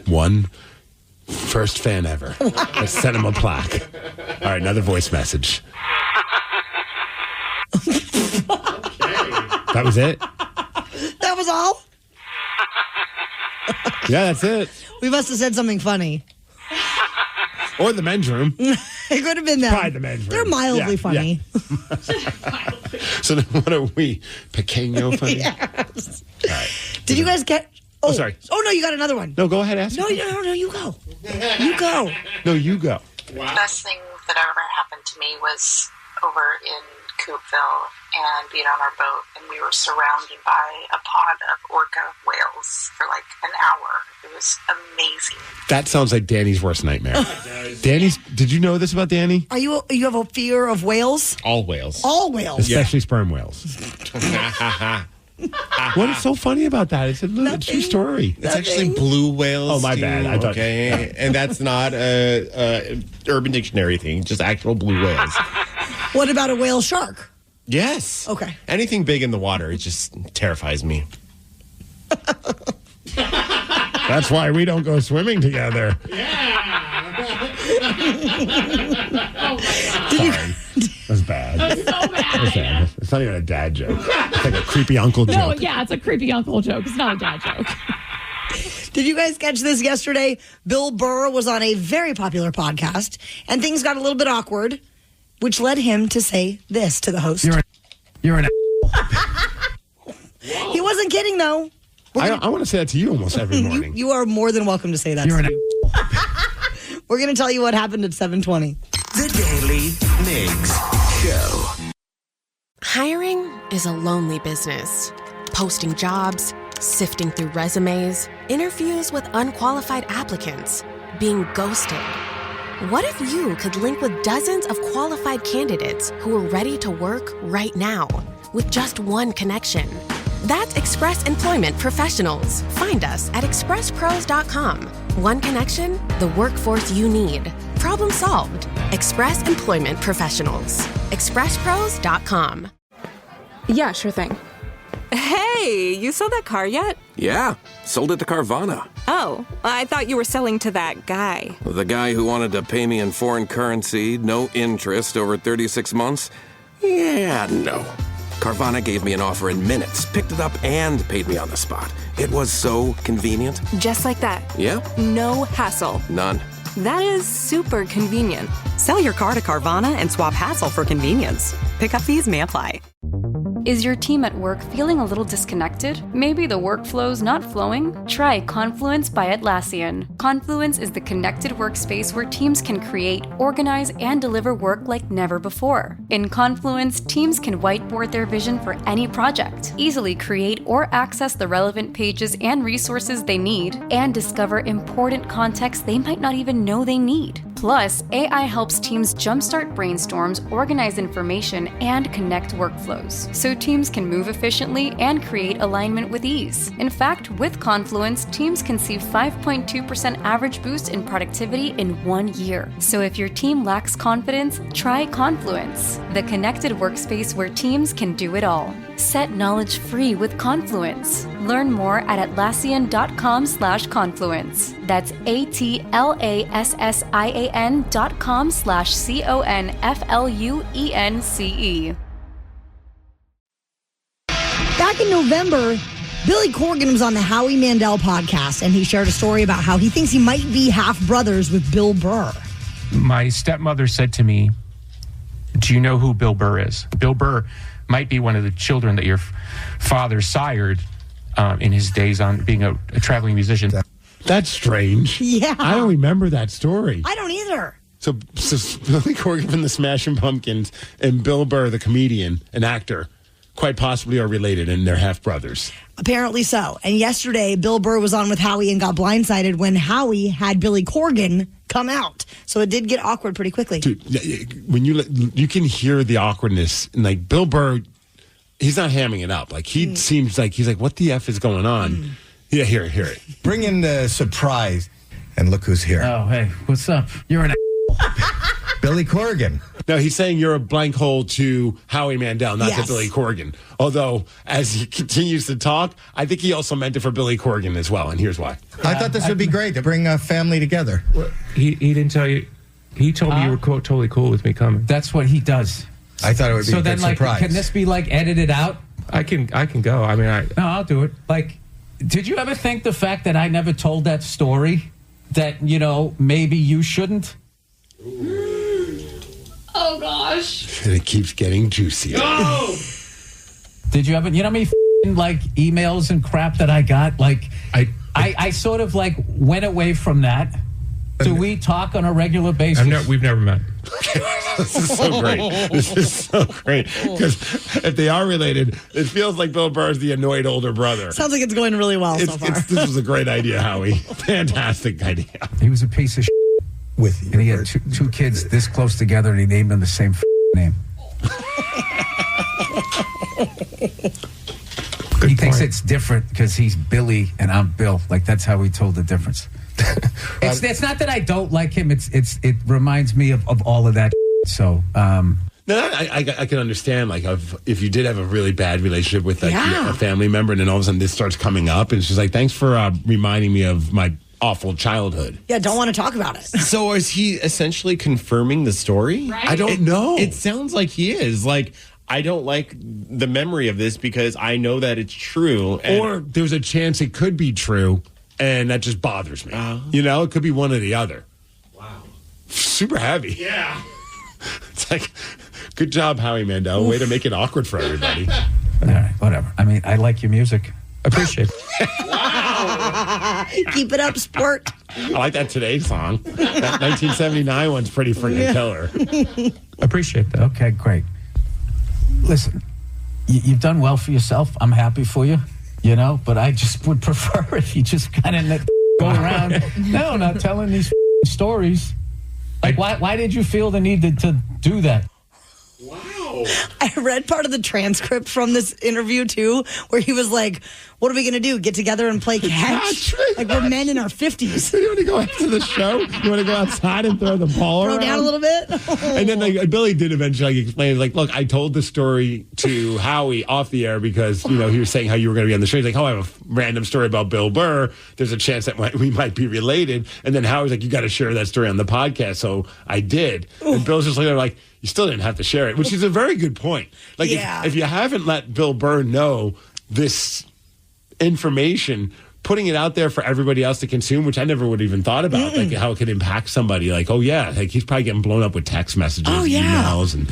One. First fan ever. I sent him a plaque. All right, another voice message. That was it? That was all? Yeah, that's it. We must have said something funny. Or the men's room. It could have been them. Probably the men's room. They're mildly Yeah, funny. So then what are we? Pequeño funny? Yes. All right. Did you guys get... Oh, sorry. Oh, no, you got another one. No, go ahead, ask. No, you go. You go. No, you go. Best thing that ever happened to me was over in Coopville and being on our boat, and we were surrounded by a pod of orca whales for like an hour. It was amazing. That sounds like Danny's worst nightmare. Danny's, did you know this about Danny? You have a fear of whales? All whales. All whales. Especially sperm whales. What is so funny about that? It's a true story. It's actually blue whales. Oh, my bad. I thought. Okay, and that's not a Urban Dictionary thing. Just actual blue whales. What about a whale shark? Yes. Okay. Anything big in the water, it just terrifies me. That's why we don't go swimming together. Sorry. That's bad. That's so bad. It's not even a dad joke. It's like a creepy uncle joke. No, yeah, it's a creepy uncle joke. It's not a dad joke. Did you guys catch this yesterday? Bill Burr was on a very popular podcast, and things got a little bit awkward, which led him to say this to the host. You're an He wasn't kidding, though. I want to say that to you almost every morning. You are more than welcome to say that. You're an We're going to tell you what happened at 7:20. The Daily Migs Show. Hiring is a lonely business. Posting jobs, sifting through resumes, interviews with unqualified applicants, being ghosted. What if you could link with dozens of qualified candidates who are ready to work right now with just one connection? That's Express Employment Professionals. Find us at expresspros.com. One connection, the workforce you need. Problem solved. Express Employment Professionals. expresspros.com. Yeah, sure thing. Hey, you sold that car yet? Yeah, sold it to Carvana. Oh, I thought you were selling to that guy. The guy who wanted to pay me in foreign currency, no interest, over 36 months? Yeah, no. Carvana gave me an offer in minutes, picked it up, and paid me on the spot. It was so convenient. Just like that. Yep. No hassle. None. That is super convenient. Sell your car to Carvana and swap hassle for convenience. Pickup fees may apply. Is your team at work feeling a little disconnected? Maybe the workflow's not flowing? Try Confluence by Atlassian. Confluence is the connected workspace where teams can create, organize, and deliver work like never before. In Confluence, teams can whiteboard their vision for any project, easily create or access the relevant pages and resources they need, and discover important context they might not even know they need. Plus, AI helps teams jumpstart brainstorms, organize information, and connect workflows, so teams can move efficiently and create alignment with ease. In fact, with Confluence, teams can see 5.2% average boost in productivity in 1 year. So if your team lacks confidence, try Confluence, the connected workspace where teams can do it all. Set knowledge free with Confluence. Learn more at Atlassian.com/confluence. That's ATLASSIAN.com/CONFLUENCE. Back in November, Billy Corgan was on the Howie Mandel podcast, and he shared a story about how he thinks he might be half brothers with Bill Burr. My stepmother said to me, "Do you know who Bill Burr is? Bill Burr might be one of the children that your father sired in his days on being a traveling musician." That's strange. Yeah. I don't remember that story. I don't either. So Billy Corgan from the Smashing Pumpkins and Bill Burr, the comedian, an actor, quite possibly are related, and they're half brothers. Apparently so. And yesterday, Bill Burr was on with Howie and got blindsided when Howie had Billy Corgan come out. So it did get awkward pretty quickly. Dude, when you can hear the awkwardness, and like Bill Burr, he's not hamming it up. Like he seems like he's like, what the F is going on? Yeah, hear it. Bring in the surprise, and look who's here. Oh, hey, what's up? You're an Billy Corgan. No, he's saying you're a blank hole to Howie Mandel, not to Yes. Billy Corgan. Although, as he continues to talk, I think he also meant it for Billy Corgan as well, and here's why. I thought this would be great to bring a family together. He didn't tell you. He told me you were totally cool with me coming. That's what he does. I thought it would be So a then, good like, surprise. can this be like edited out? I can go. I mean, No, I'll do it. Like, did you ever think the fact that I never told that story, that, you know, maybe you shouldn't? Oh gosh. And it keeps getting juicier. Did you ever, you know how many like emails and crap that I got? Like, I sort of like went away from that. Do we talk on a regular basis? We've never met. This is so great. This is so great. Because if they are related, it feels like Bill Burr is the annoyed older brother. Sounds like it's going really well so far. This was a great idea, Howie. Fantastic idea. He was a piece of shit. With you. And he had two kids this close together, and he named them the same name. He thinks it's different because he's Billy and I'm Bill. Like, that's how he told the difference. It's not that I don't like him. It reminds me of all of that. So, No, I can understand, like, if you did have a really bad relationship with like a family member, and then all of a sudden this starts coming up, and she's like, "Thanks for reminding me of my awful childhood." Yeah, don't want to talk about it. So is he essentially confirming the story? Right? I don't know. It sounds like he is. Like, I don't like the memory of this because I know that it's true. Or there's a chance it could be true, and that just bothers me. You know, it could be one or the other. Wow. Super heavy. Yeah. It's like, good job, Howie Mandel. Way to make it awkward for everybody. all right, whatever. I mean, I like your music. Appreciate it. Keep it up, sport. I like that Today song. That 1979 one's pretty freaking killer. Appreciate that. Okay, great. Listen, you've done well for yourself. I'm happy for you, you know, but I just would prefer if you just kind of go around, not telling these stories. Like, why did you feel the need to do that? I read part of the transcript from this interview too, where he was like, "What are we gonna do? Get together and play catch? Like we're men in our 50s. You want to go after the show? You want to go outside and throw the ball Throw around? down a little bit." And then like Billy did eventually explain, like, "Look, I told the story to Howie off the air because, you know, he was saying how you were going to be on the show. He's like, oh, I have a random story about Bill Burr. There's a chance that we might be related." And then Howie's like, "You got to share that story on the podcast." So I did. And Bill's just like, you still didn't have to share it, which is a very good point. Like, if you haven't let Bill Burr know this information, putting it out there for everybody else to consume, which I never would have even thought about, like how it could impact somebody. Like, oh yeah, like he's probably getting blown up with text messages, emails, and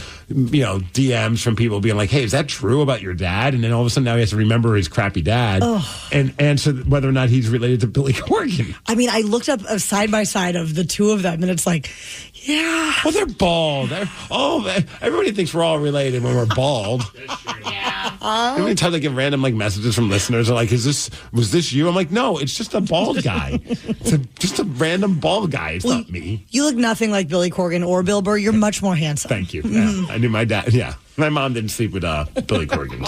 DMs from people being like, "Hey, is that true about your dad?" And then all of a sudden now he has to remember his crappy dad and answer whether or not he's related to Billy Corgan. I mean, I looked up a side by side of the two of them, and it's like, yeah. Well, they're bald. Everybody thinks we're all related when we're bald. How many times I get random like messages from listeners are like, was this you? I'm like, no, it's just a bald guy. Just a random bald guy. It's not me. You look nothing like Billy Corgan or Bill Burr. You're much more handsome. Thank you. Yeah, I knew my dad. Yeah. My mom didn't sleep with Billy Corgan's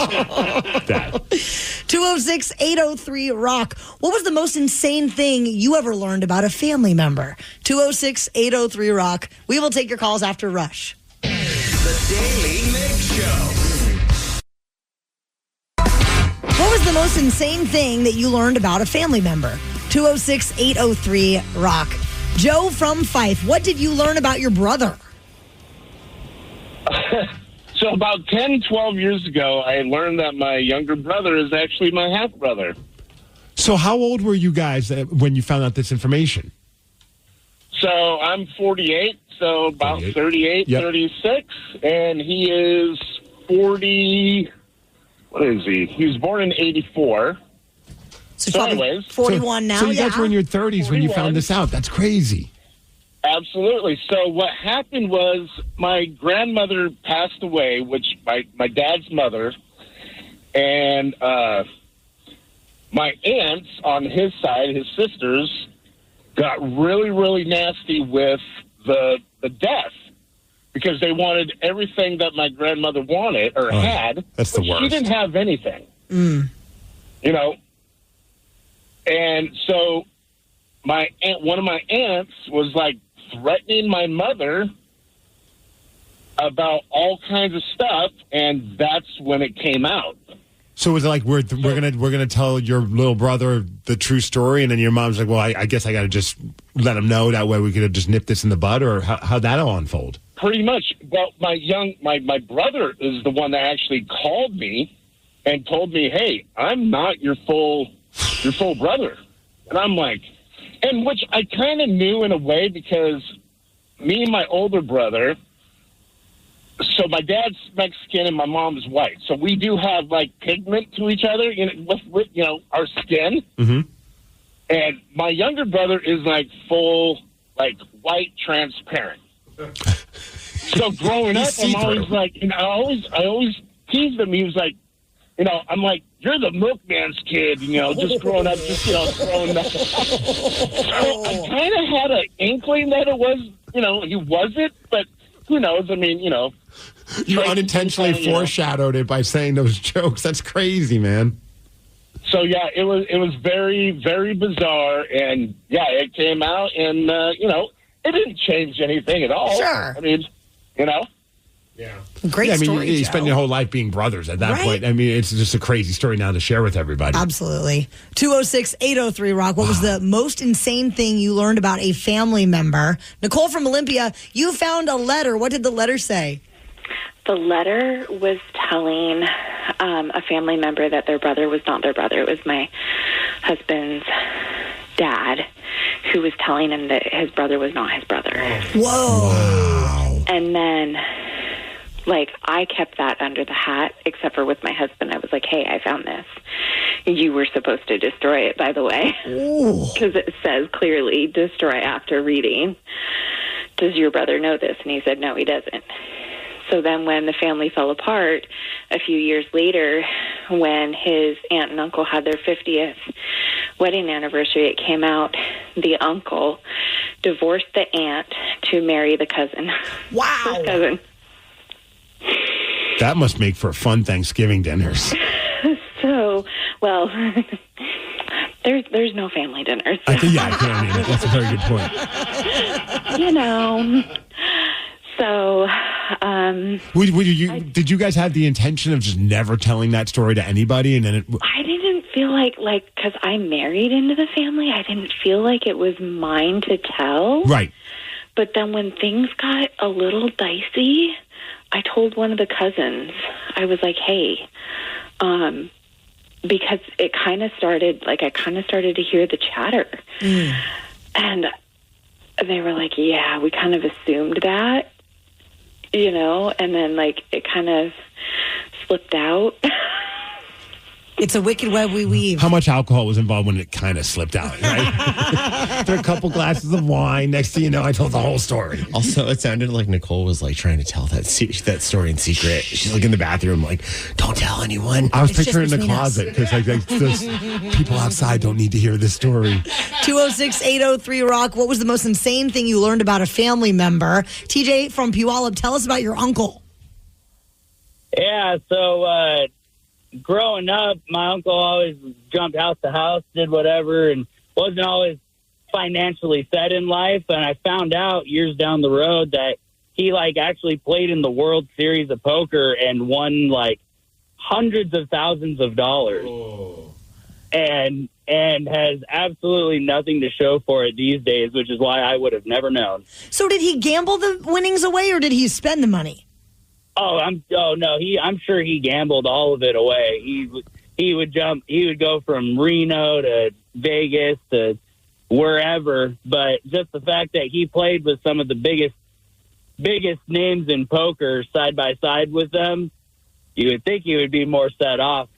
dad. 206-803-ROCK. What was the most insane thing you ever learned about a family member? 206-803-ROCK. We will take your calls after Rush. The Daily Migs Show. What was the most insane thing that you learned about a family member? 206-803-ROCK. Joe from Fife, what did you learn about your brother? So about 10, 12 years ago, I learned that my younger brother is actually my half-brother. So how old were you guys when you found out this information? So I'm 48, so about 38, 36, and he is 40... What is he? He was born in 84. So anyways. 41 now, So you guys were in your 30s when you 41. found this out. That's crazy. Absolutely. So what happened was my grandmother passed away, which my dad's mother, and my aunts on his side, his sisters, got really, really nasty with the death because they wanted everything that my grandmother wanted or had. That's the but worst. She didn't have anything. You know, and so my aunt, one of my aunts was like threatening my mother about all kinds of stuff, and that's when it came out. So was it like we're gonna tell your little brother the true story, and then your mom's like, well, I guess I got to just let him know, that way we could have just nipped this in the bud, or how'd that all unfold? Pretty much. Well, my brother is the one that actually called me and told me, hey, I'm not your full brother. And I'm like, and which I kind of knew in a way, because me and my older brother, so my dad's Mexican and my mom's white. So we do have like pigment to each other, with our skin. Mm-hmm. And my younger brother is like full, like white, transparent. So growing up, I'm always like, I always teased him. He was like, I'm like, you're the milkman's kid, just growing up, just, throwing that. So I kind of had an inkling that it was, he wasn't, but who knows? I mean, You unintentionally foreshadowed it by saying those jokes. That's crazy, man. So, yeah, it was very, very bizarre. And, yeah, it came out and, it didn't change anything at all. Sure. I mean, Yeah. Great story, you Joe. spend your whole life being brothers at that Right? point. I mean, it's just a crazy story now to share with everybody. Absolutely. 206-803-ROCK. What was the most insane thing you learned about a family member? Nicole from Olympia, you found a letter. What did the letter say? The letter was telling a family member that their brother was not their brother. It was my husband's dad who was telling him that his brother was not his brother. Whoa. Wow. And then, I kept that under the hat, except for with my husband. I was like, hey, I found this. You were supposed to destroy it, by the way, because it says clearly, destroy after reading. Does your brother know this? And he said, no, he doesn't. So then when the family fell apart a few years later, when his aunt and uncle had their 50th wedding anniversary, it came out the uncle divorced the aunt to marry the cousin. Wow. His cousin. That must make for fun Thanksgiving dinners. So, well, there's no family dinners. I mean, that's a very good point. So, did you guys have the intention of just never telling that story to anybody? And then I didn't feel like because I married into the family, I didn't feel like it was mine to tell. Right. But then when things got a little dicey, I told one of the cousins, I was like, hey, because it kind of started, I kind of started to hear the chatter. And they were like, yeah, we kind of assumed that, and then it kind of slipped out. It's a wicked web we weave. How much alcohol was involved when it kind of slipped out, right? After a couple glasses of wine, next thing you know, I told the whole story. Also, it sounded like Nicole was trying to tell that story in secret. She's in the bathroom, don't tell anyone. I was picturing in the closet because people outside don't need to hear this story. 206-803-ROCK. What was the most insane thing you learned about a family member? TJ from Puyallup, tell us about your uncle. Yeah, so growing up, my uncle always jumped house to house, did whatever, and wasn't always financially set in life. And I found out years down the road that he actually played in the World Series of Poker and won hundreds of thousands of dollars. Oh. And has absolutely nothing to show for it these days, which is why I would have never known. So did he gamble the winnings away, or did he spend the money? I'm sure he gambled all of it away. He would go from Reno to Vegas to wherever, but just the fact that he played with some of the biggest names in poker side by side with them, you would think he would be more set off.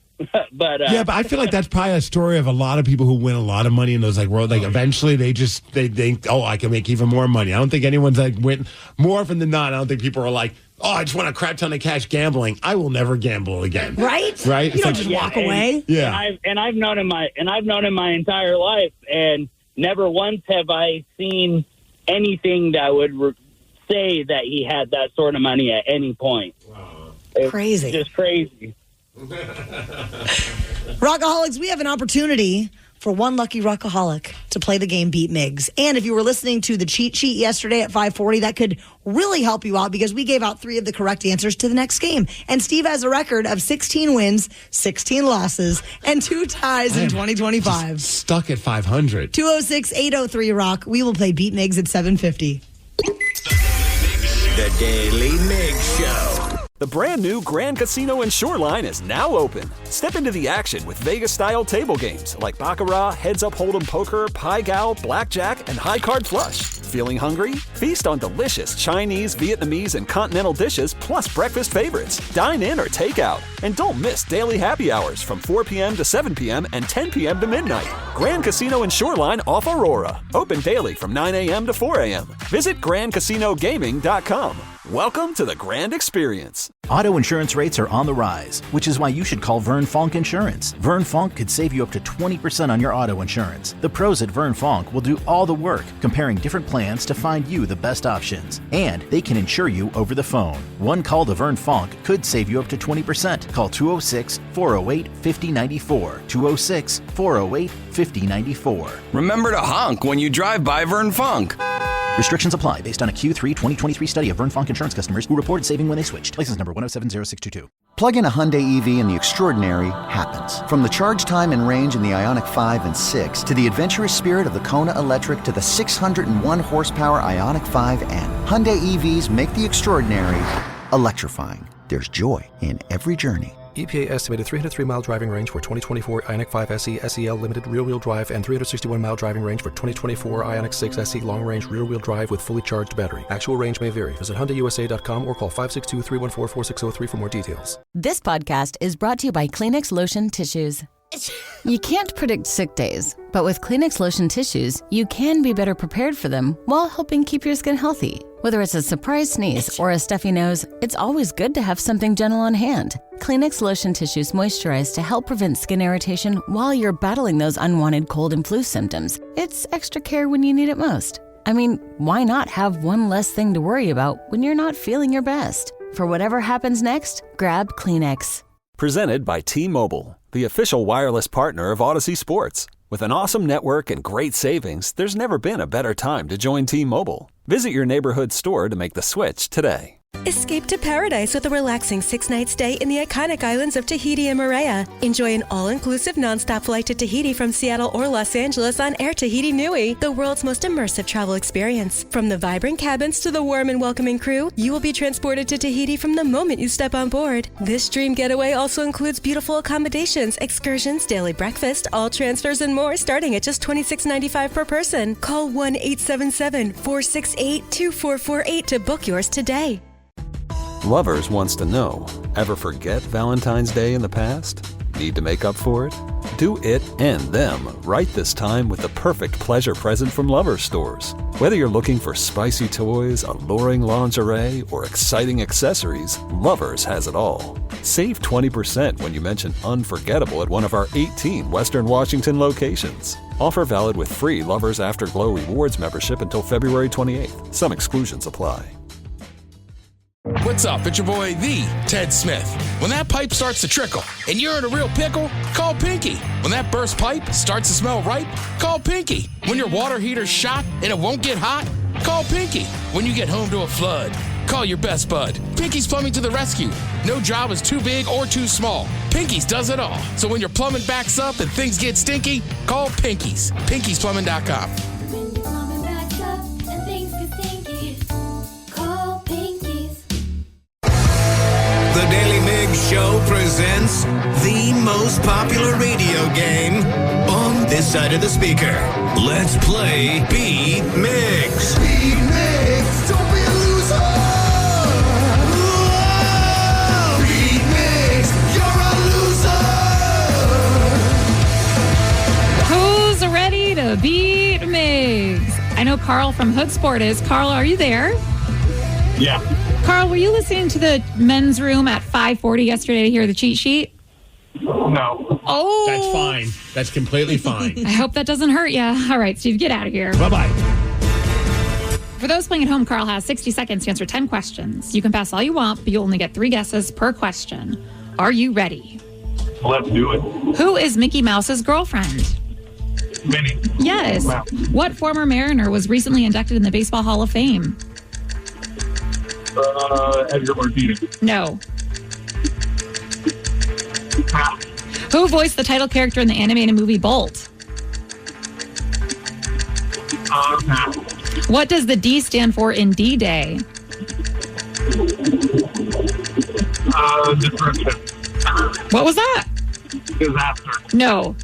But I feel like that's probably a story of a lot of people who win a lot of money in those world. Eventually they think, oh, I can make even more money. I don't think anyone's win more often than not. I don't think people are like, oh, I just want a crap ton of cash gambling. I will never gamble again. Right? Right? You don't just walk away. Yeah. And I've known him my entire life, and never once have I seen anything that would say that he had that sort of money at any point. Wow. It's crazy. Just crazy. Rockaholics, we have an opportunity for one lucky rockaholic to play the game Beat Migs. And if you were listening to the cheat sheet yesterday at 5:40, that could really help you out because we gave out 3 of the correct answers to the next game. And Steve has a record of 16 wins, 16 losses, and 2 ties in 2025. Stuck at 500. 206-803-ROCK. We will play Beat Migs at 7:50. The Daily Migs Show. The brand new Grand Casino and Shoreline is now open. Step into the action with Vegas-style table games like Baccarat, Heads Up Hold'em Poker, Pai Gow, Blackjack, and High Card Flush. Feeling hungry? Feast on delicious Chinese, Vietnamese, and continental dishes plus breakfast favorites. Dine in or take out. And don't miss daily happy hours from 4 p.m. to 7 p.m. and 10 p.m. to midnight. Grand Casino and Shoreline off Aurora. Open daily from 9 a.m. to 4 a.m. Visit GrandCasinoGaming.com. Welcome to the Grand Experience. Auto insurance rates are on the rise, which is why you should call Vern Fonk Insurance. Vern Fonk could save you up to 20% on your auto insurance. The pros at Vern Fonk will do all the work, comparing different plans to find you the best options. And they can insure you over the phone. One call to Vern Fonk could save you up to 20%. Call 206-408-5094. 206-408-5094. Remember to honk when you drive by Vern Fonk. Restrictions apply based on a Q3 2023 study of Vern Fonk insurance customers who reported saving when they switched. License number 1070622. Plug in a Hyundai EV and the extraordinary happens. From the charge time and range in the Ioniq 5 and 6 to the adventurous spirit of the Kona Electric to the 601 horsepower Ioniq 5N. Hyundai EVs make the extraordinary electrifying. There's joy in every journey. EPA estimated 303-mile driving range for 2024 Ioniq 5 SE SEL limited rear-wheel drive and 361-mile driving range for 2024 Ioniq 6 SE long-range rear-wheel drive with fully charged battery. Actual range may vary. Visit HyundaiUSA.com or call 562-314-4603 for more details. This podcast is brought to you by Kleenex Lotion Tissues. You can't predict sick days, but with Kleenex Lotion Tissues, you can be better prepared for them while helping keep your skin healthy. Whether it's a surprise sneeze or a stuffy nose, it's always good to have something gentle on hand. Kleenex Lotion Tissues moisturize to help prevent skin irritation while you're battling those unwanted cold and flu symptoms. It's extra care when you need it most. I mean, why not have one less thing to worry about when you're not feeling your best? For whatever happens next, grab Kleenex. Presented by T-Mobile, the official wireless partner of Odyssey Sports. With an awesome network and great savings, there's never been a better time to join T-Mobile. Visit your neighborhood store to make the switch today. Escape to paradise with a relaxing 6-night stay in the iconic islands of Tahiti and Moorea. Enjoy an all-inclusive nonstop flight to Tahiti from Seattle or Los Angeles on Air Tahiti Nui, the world's most immersive travel experience. From the vibrant cabins to the warm and welcoming crew, you will be transported to Tahiti from the moment you step on board. This dream getaway also includes beautiful accommodations, excursions, daily breakfast, all transfers, and more, starting at just $26.95 per person. Call 1-877-468-2448 to book yours today. Lovers wants to know, ever forget Valentine's Day in the past? Need to make up for it? Do it and them right this time with the perfect pleasure present from Lovers stores. Whether you're looking for spicy toys, alluring lingerie, or exciting accessories, Lovers has it all. Save 20% when you mention unforgettable at one of our 18 Western Washington locations. Offer valid with free Lovers Afterglow Rewards membership until February 28th. Some exclusions apply. What's up? It's your boy, the Ted Smith. When that pipe starts to trickle and you're in a real pickle, call Pinky. When that burst pipe starts to smell right, call Pinky. When your water heater's shot and it won't get hot, call Pinky. When you get home to a flood, call your best bud. Pinky's Plumbing to the rescue. No job is too big or too small. Pinky's does it all. So when your plumbing backs up and things get stinky, call Pinky's. Pinky'sPlumbing.com. The Daily Migs Show presents the most popular radio game on this side of the speaker. Let's play Beat Migs. Beat Migs, don't be a loser. Whoa. Beat Migs, you're a loser. Who's ready to beat Migs? I know Carl from Hood Sport is. Carl, are you there? Yeah. Carl, were you listening to the men's room at 5:40 yesterday to hear the cheat sheet? No. Oh. That's fine. That's completely fine. I hope that doesn't hurt you. All right, Steve, get out of here. Bye-bye. For those playing at home, Carl has 60 seconds to answer 10 questions. You can pass all you want, but you only get 3 guesses per question. Are you ready? Let's do it. Who is Mickey Mouse's girlfriend? Vinny. Yes. Wow. What former Mariner was recently inducted in the Baseball Hall of Fame? Edgar Martinez. No. Pass. Who voiced the title character in the animated movie Bolt? Pass. What does the D stand for in D-Day? Disruption. What was that? Disaster. No.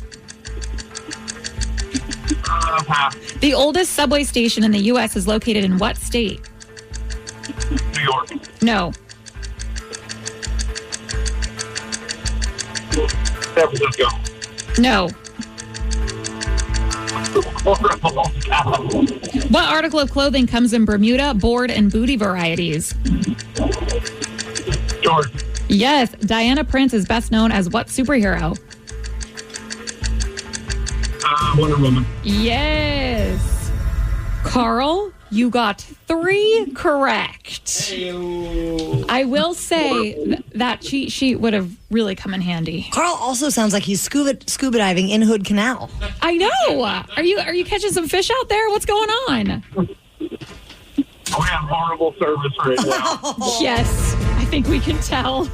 Pass. The oldest subway station in the U.S. is located in what state? New York. No. San Francisco. No. Horrible. What article of clothing comes in Bermuda, board, and booty varieties? George. Yes. Diana Prince is best known as what superhero? Wonder Woman. Yes. Carl, you got 3 correct. I will say that cheat sheet would have really come in handy. Carl also sounds like he's scuba diving in Hood Canal. I know. Are you catching some fish out there? What's going on? We have horrible service right now. Yes, I think we can tell.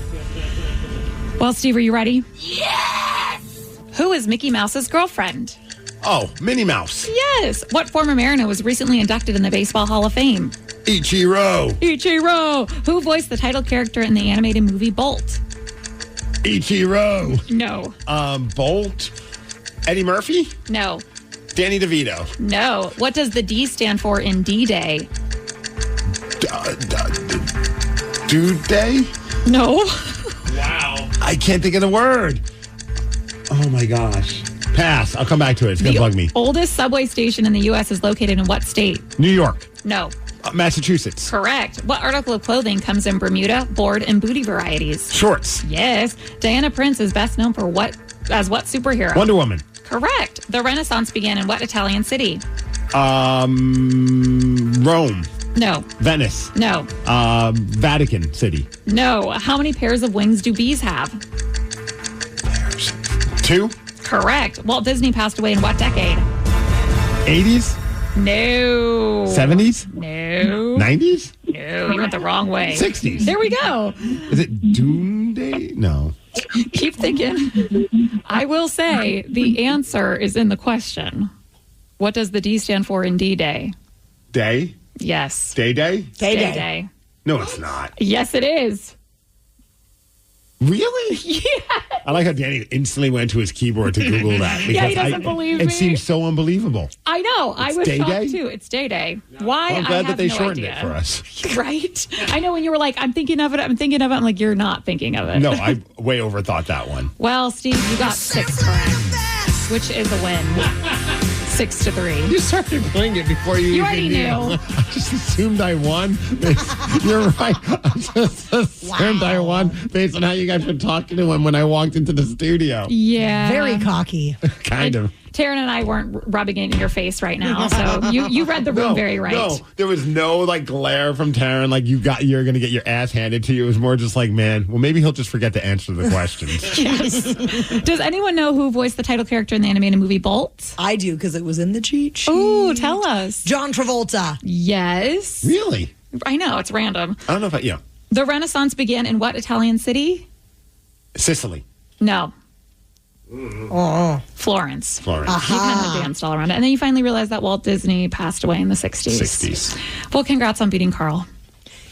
Well, Steve, are you ready? Yes! Who is Mickey Mouse's girlfriend? Oh, Minnie Mouse. Yes. What former Mariner was recently inducted in the Baseball Hall of Fame? Ichiro. Ichiro. Who voiced the title character in the animated movie Bolt? Ichiro. No. Bolt. Eddie Murphy. No. Danny DeVito. No. What does the D stand for in D-Day? Dude Day? No. Wow. I can't think of the word. Oh my gosh. Pass. I'll come back to it. It's going to bug me. Oldest subway station in the U.S. is located in what state? New York. No. Massachusetts. Correct. What article of clothing comes in Bermuda, board, and booty varieties? Shorts. Yes. Diana Prince is best known for what superhero? Wonder Woman. Correct. The Renaissance began in what Italian city? Rome. No. Venice. No. Vatican City. No. How many pairs of wings do bees have? 2. Correct. Walt Disney passed away in what decade? 80s? No. 70s? No. 90s? No, you went the wrong way. 60s? There we go. Is it Doomsday? No. Keep thinking. I will say the answer is in the question. What does the D stand for in D-Day? Day? Yes. Day? Day. No, it's not. Yes, it is. Really? Yeah. I like how Danny instantly went to his keyboard to Google that. Yeah, he doesn't believe me. It seems so unbelievable. I know. I was Day shocked Day? too. It's Day. Why? Well, I'm glad I have that they no shortened idea. it for us. Right? I know when you were like, I'm thinking of it. I'm like, you're not thinking of it. No, I way overthought that one. Well, Steve, you got 6 correct, which is a win. 6-3. You started playing it before you even already knew. I just assumed I won. You're right. I just assumed I won based on how you guys were talking to him when I walked into the studio. Yeah. Very cocky. Kind of. Taryn and I weren't rubbing it in your face right now, so you read the room very right. No, there was no like glare from Taryn. Like you're going to get your ass handed to you. It was more just like, man, well, maybe he'll just forget to answer the questions. Yes. Does anyone know who voiced the title character in the animated movie Bolt? I do, because it was in the cheat sheet. Ooh, tell us. John Travolta. Yes. Really? I know, it's random. I don't know if The Renaissance began in what Italian city? Sicily. No. Oh. Florence. Aha. You kind of danced all around it. And then you finally realized that Walt Disney passed away in the 60s. Well, congrats on beating Carl.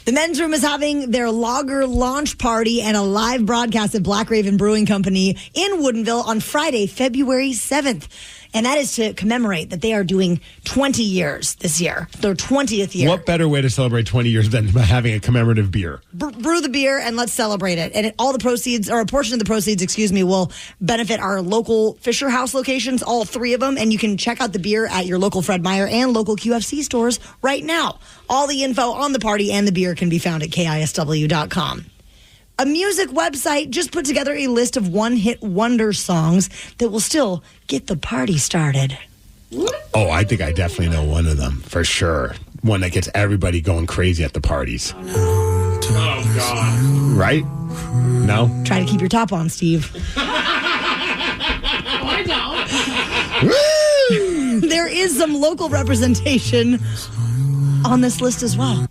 The Men's Room is having their lager launch party and a live broadcast at Black Raven Brewing Company in Woodinville on Friday, February 7th. And that is to commemorate that they are doing 20 years this year, their 20th year. What better way to celebrate 20 years than by having a commemorative beer? Brew the beer and let's celebrate it. And all the proceeds, or a portion of the proceeds, will benefit our local Fisher House locations, all 3 of them. And you can check out the beer at your local Fred Meyer and local QFC stores right now. All the info on the party and the beer can be found at KISW.com. A music website just put together a list of one-hit wonder songs that will still get the party started. Oh, I think I definitely know one of them, for sure. One that gets everybody going crazy at the parties. Oh, God. Right? No? Try to keep your top on, Steve. I don't. Woo! is some local representation on this list as well.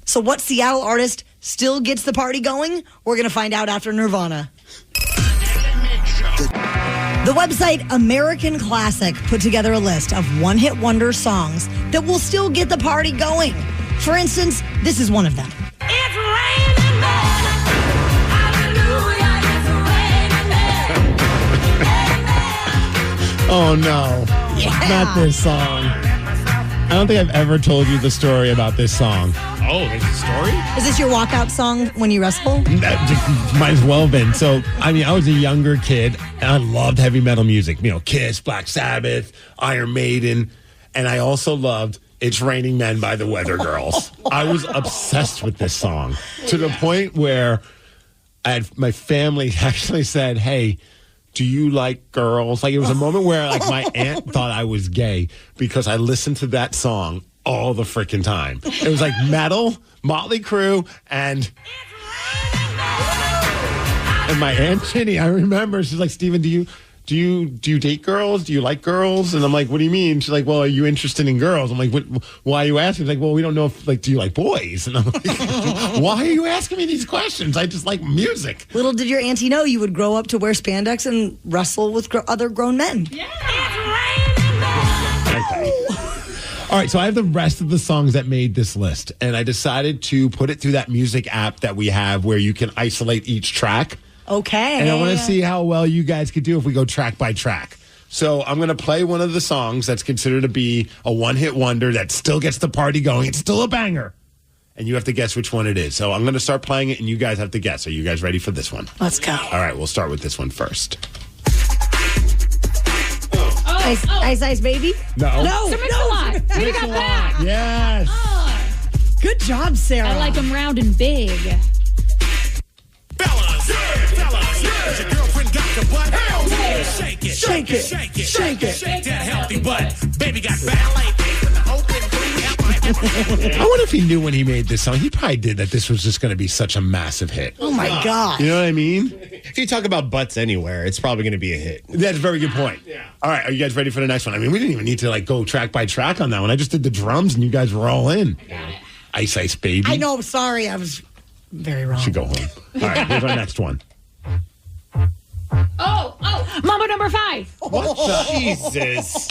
So what Seattle artist still gets the party going? We're going to find out after Nirvana. The website American Classic put together a list of one-hit wonder songs that will still get the party going. For instance, this is one of them. It's raining men. Hallelujah, it's raining men. Oh, no. Yeah. Not this song. I don't think I've ever told you the story about this song. Oh, there's a story? Is this your walkout song when you wrestle? That just might as well have been. So, I mean, I was a younger kid, and I loved heavy metal music. You know, Kiss, Black Sabbath, Iron Maiden. And I also loved It's Raining Men by the Weather Girls. I was obsessed with this song to the point where my family actually said, hey, do you like girls? Like, it was a moment where, like, my aunt thought I was gay because I listened to that song all the freaking time. It was like metal, Motley Crue, and my Aunt Ginny, I remember, she's like, Steven, do you date girls? Do you like girls? And I'm like, what do you mean? She's like, well, are you interested in girls? I'm like, why are you asking? She's like, well, we don't know if, like, do you like boys? And I'm like, why are you asking me these questions? I just like music. Little did your auntie know you would grow up to wear spandex and wrestle with other grown men. Yeah. It's raining men. Okay. All right, so I have the rest of the songs that made this list, and I decided to put it through that music app that we have where you can isolate each track. Okay. And I want to see how well you guys could do if we go track by track. So I'm going to play one of the songs that's considered to be a one-hit wonder that still gets the party going. It's still a banger. And you have to guess which one it is. So I'm going to start playing it, and you guys have to guess. Are you guys ready for this one? Let's go. All right, we'll start with this one first. Ice, baby? No. No. Sir Mix-a-Lot. Baby got back. Yes. Good job, Sarah. I like them round and big. Fellas, is your girlfriend got your butt? Hell yeah. Shake it, Shake it. shake it, Shake it. shake that healthy butt. Baby got ballet feet with the open booty. I wonder if he knew when he made this song. He probably did that this was just going to be such a massive hit. Oh, my God. You know what I mean? If you talk about butts anywhere, it's probably going to be a hit. That's a very good point. Yeah. All right, are you guys ready for the next one? I mean, we didn't even need to like go track by track on that one. I just did the drums and you guys were all in. Yeah. Ice Ice Baby. I know, sorry. I was very wrong. Should go home. All right, here's our next one. Oh, Mambo number 5. What the? Jesus.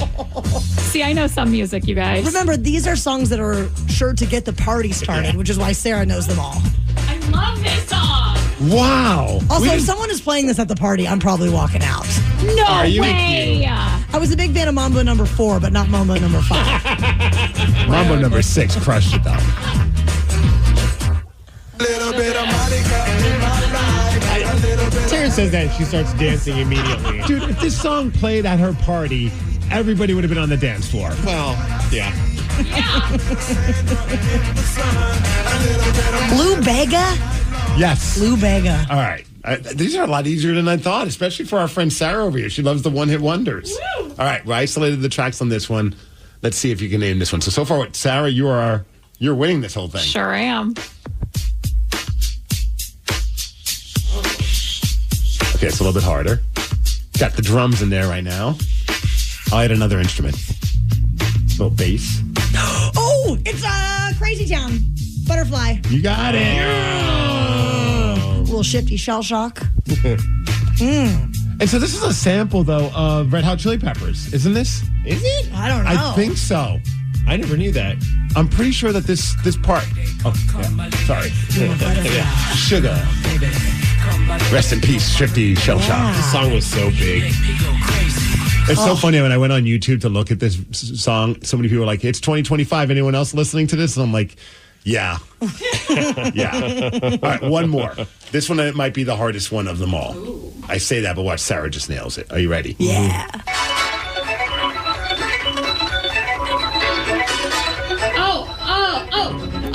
See, I know some music, you guys. Remember, these are songs that are sure to get the party started, which is why Sarah knows them all. I love this song. Wow. Also, if someone is playing this at the party, I'm probably walking out. No Are you way. I was a big fan of Mambo number 4, but not Mambo number 5. Mambo number 6 crushed it, though. Little bit of Monica in my life. Sarah says that she starts dancing immediately. Dude, if this song played at her party, everybody would have been on the dance floor. Well, yeah. Blue Bega? Yes. Blue Bega. All right. These are a lot easier than I thought, especially for our friend Sarah over here. She loves the one-hit wonders. Woo! All right, we isolated the tracks on this one. Let's see if you can name this one. So far, Sarah, you're winning this whole thing. Sure am. Okay, it's a little bit harder. Got the drums in there right now. I'll add another instrument. A little bass. Oh, it's Crazy Town. Butterfly. You got it. A little shifty shell shock. And so this is a sample, though, of Red Hot Chili Peppers, isn't this? Is it? I don't know. I think so. I never knew that. I'm pretty sure that this part. Oh, yeah. Sorry. Sugar. Rest in peace, Shifty Shell Shock. This song was so big. It's so funny when I went on YouTube to look at this song. So many people were like, "It's 2025." Anyone else listening to this? And I'm like, "Yeah, yeah." All right, one more. This one might be the hardest one of them all. Ooh. I say that, but watch, Sarah just nails it. Are you ready? Yeah.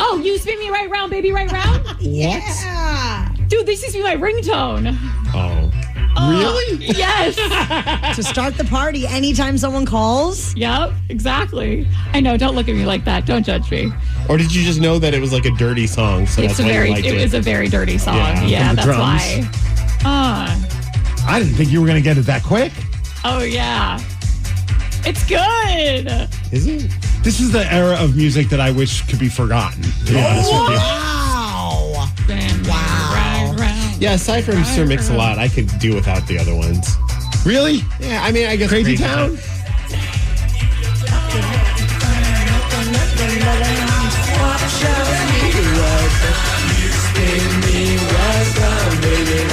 Oh, you spin me right round, baby, right round? What? Yeah. Dude, this used to be my ringtone. Oh. Really? Yes. To start the party anytime someone calls. Yep, exactly. I know, don't look at me like that. Don't judge me. Or did you just know that it was like a dirty song, so that's why you liked it? It was a very dirty song. Yeah, that's drums. why. I didn't think you were going to get it that quick. Oh, yeah. It's good. Is it? This is the era of music that I wish could be forgotten, to be honest with you. Wow. Yeah, aside from Sir Mix-a-Lot, I could do without the other ones. Really? Yeah, I mean, I guess Crazy Town?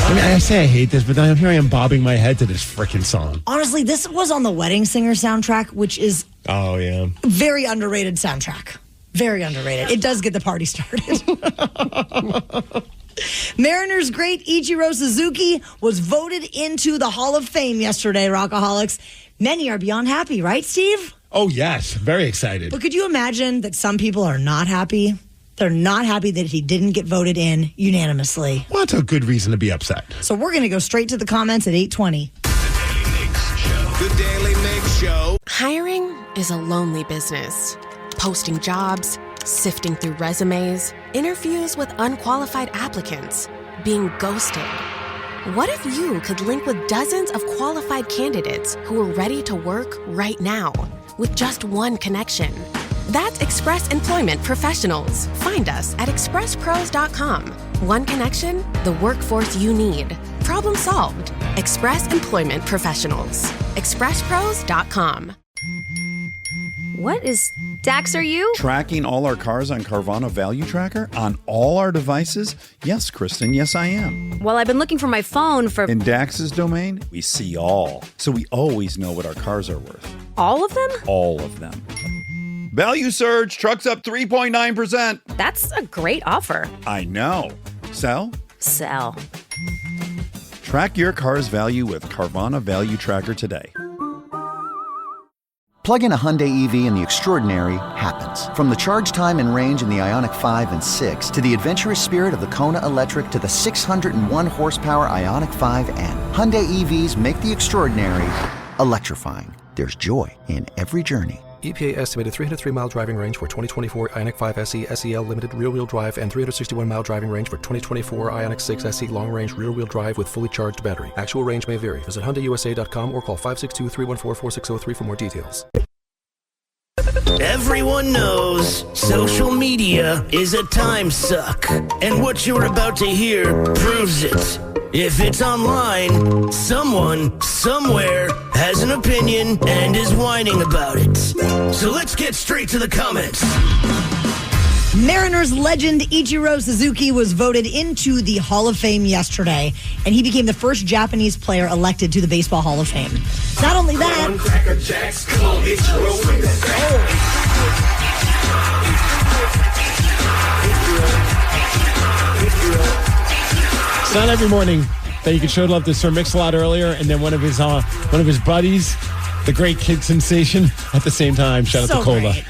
I mean, I say I hate this, but then here I am bobbing my head to this freaking song. Honestly, this was on the Wedding Singer soundtrack, which is Oh, yeah. very underrated soundtrack. Very underrated. It does get the party started. Mariners great Ichiro Suzuki was voted into the Hall of Fame yesterday, Rockaholics. Many are beyond happy, right, Steve? Oh, yes. Very excited. But could you imagine that some people are not happy? They're not happy that he didn't get voted in unanimously. Well, that's a good reason to be upset. So we're going to go straight to the comments at 8:20. The Daily Migs Show. Hiring is a lonely business. Posting jobs, sifting through resumes, interviews with unqualified applicants, being ghosted. What if you could link with dozens of qualified candidates who are ready to work right now with just one connection? That's Express Employment Professionals. Find us at expresspros.com. One connection, the workforce you need. Problem solved. Express Employment Professionals. expresspros.com. What is Dax, are you? Tracking all our cars on Carvana Value Tracker on all our devices? Yes, Kristen, yes, I am. Well, I've been looking for my phone for... In Dax's domain, we see all. So we always know what our cars are worth. All of them? All of them. Value surge, trucks up 3.9%. That's a great offer. I know. Sell? Sell. Track your car's value with Carvana Value Tracker today. Plug in a Hyundai EV and the extraordinary happens. From the charge time and range in the Ioniq 5 and 6 to the adventurous spirit of the Kona Electric to the 601 horsepower Ioniq 5N. Hyundai EVs make the extraordinary electrifying. There's joy in every journey. EPA estimated 303-mile driving range for 2024 Ioniq 5 SE SEL limited rear-wheel drive and 361-mile driving range for 2024 Ioniq 6 SE long-range rear-wheel drive with fully charged battery. Actual range may vary. Visit HyundaiUSA.com or call 562-314-4603 for more details. Everyone knows social media is a time suck, and what you're about to hear proves it. If it's online, someone, somewhere, has an opinion and is whining about it. So let's get straight to the comments. Mariners legend Ichiro Suzuki was voted into the Hall of Fame yesterday, and he became the first Japanese player elected to the Baseball Hall of Fame. Not only that... It's not every morning that you can show love to Sir Mix-a-Lot earlier, and then one of his buddies, the great kid sensation, at the same time. Shout out to Cola. Great.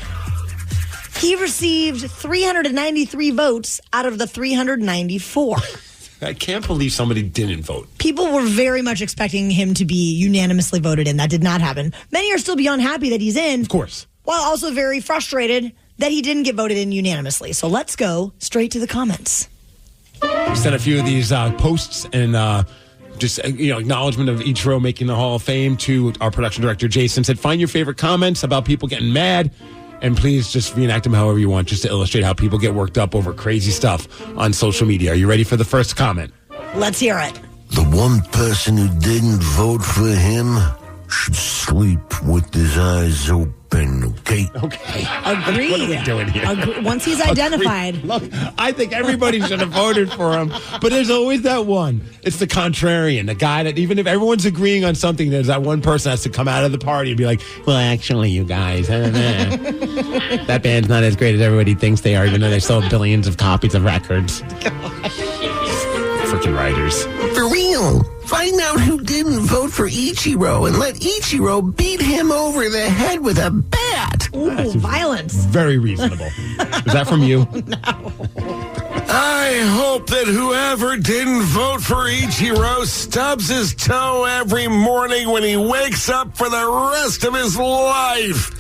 He received 393 votes out of the 394. I can't believe somebody didn't vote. People were very much expecting him to be unanimously voted in. That did not happen. Many are still beyond happy that he's in. Of course. While also very frustrated that he didn't get voted in unanimously. So let's go straight to the comments. We sent a few of these posts and just acknowledgement of Ichiro making the Hall of Fame to our production director, Jason. Said, find your favorite comments about people getting mad, and please just reenact them however you want, just to illustrate how people get worked up over crazy stuff on social media. Are you ready for the first comment? Let's hear it. The one person who didn't vote for him should sleep with his eyes open, okay? Okay. Agreed. What are we doing here? Once he's identified. Agreed. Look, I think everybody should have voted for him, but there's always that one. It's the contrarian, the guy that even if everyone's agreeing on something, there's that one person that has to come out of the party and be like, well, actually, you guys, that band's not as great as everybody thinks they are, even though they sold billions of copies of records. Freaking writers. For real. Find out who didn't vote for Ichiro and let Ichiro beat him over the head with a bat. Ooh, violence. Very reasonable. Is that from you? No. I hope that whoever didn't vote for Ichiro stubs his toe every morning when he wakes up for the rest of his life.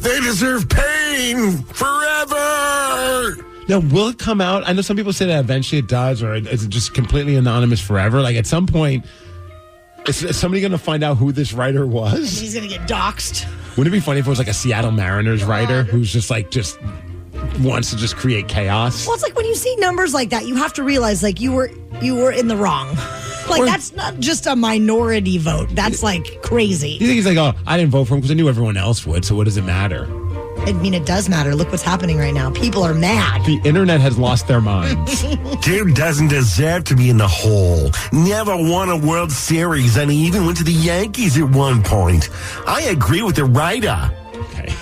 They deserve pain forever. Now, will it come out? I know some people say that eventually it does, or is it just completely anonymous forever? Like, at some point, is somebody going to find out who this writer was? And he's going to get doxxed. Wouldn't it be funny if it was like a Seattle Mariners writer who's just wants to just create chaos? Well, it's like when you see numbers like that, you have to realize like you were in the wrong. Like, that's not just a minority vote. That's like crazy. You think he's like, oh, I didn't vote for him because I knew everyone else would, so what does it matter? I mean, it does matter. Look what's happening right now. People are mad. The internet has lost their minds. Dude doesn't deserve to be in the hole. Never won a World Series, and he even went to the Yankees at one point. I agree with the writer. Okay.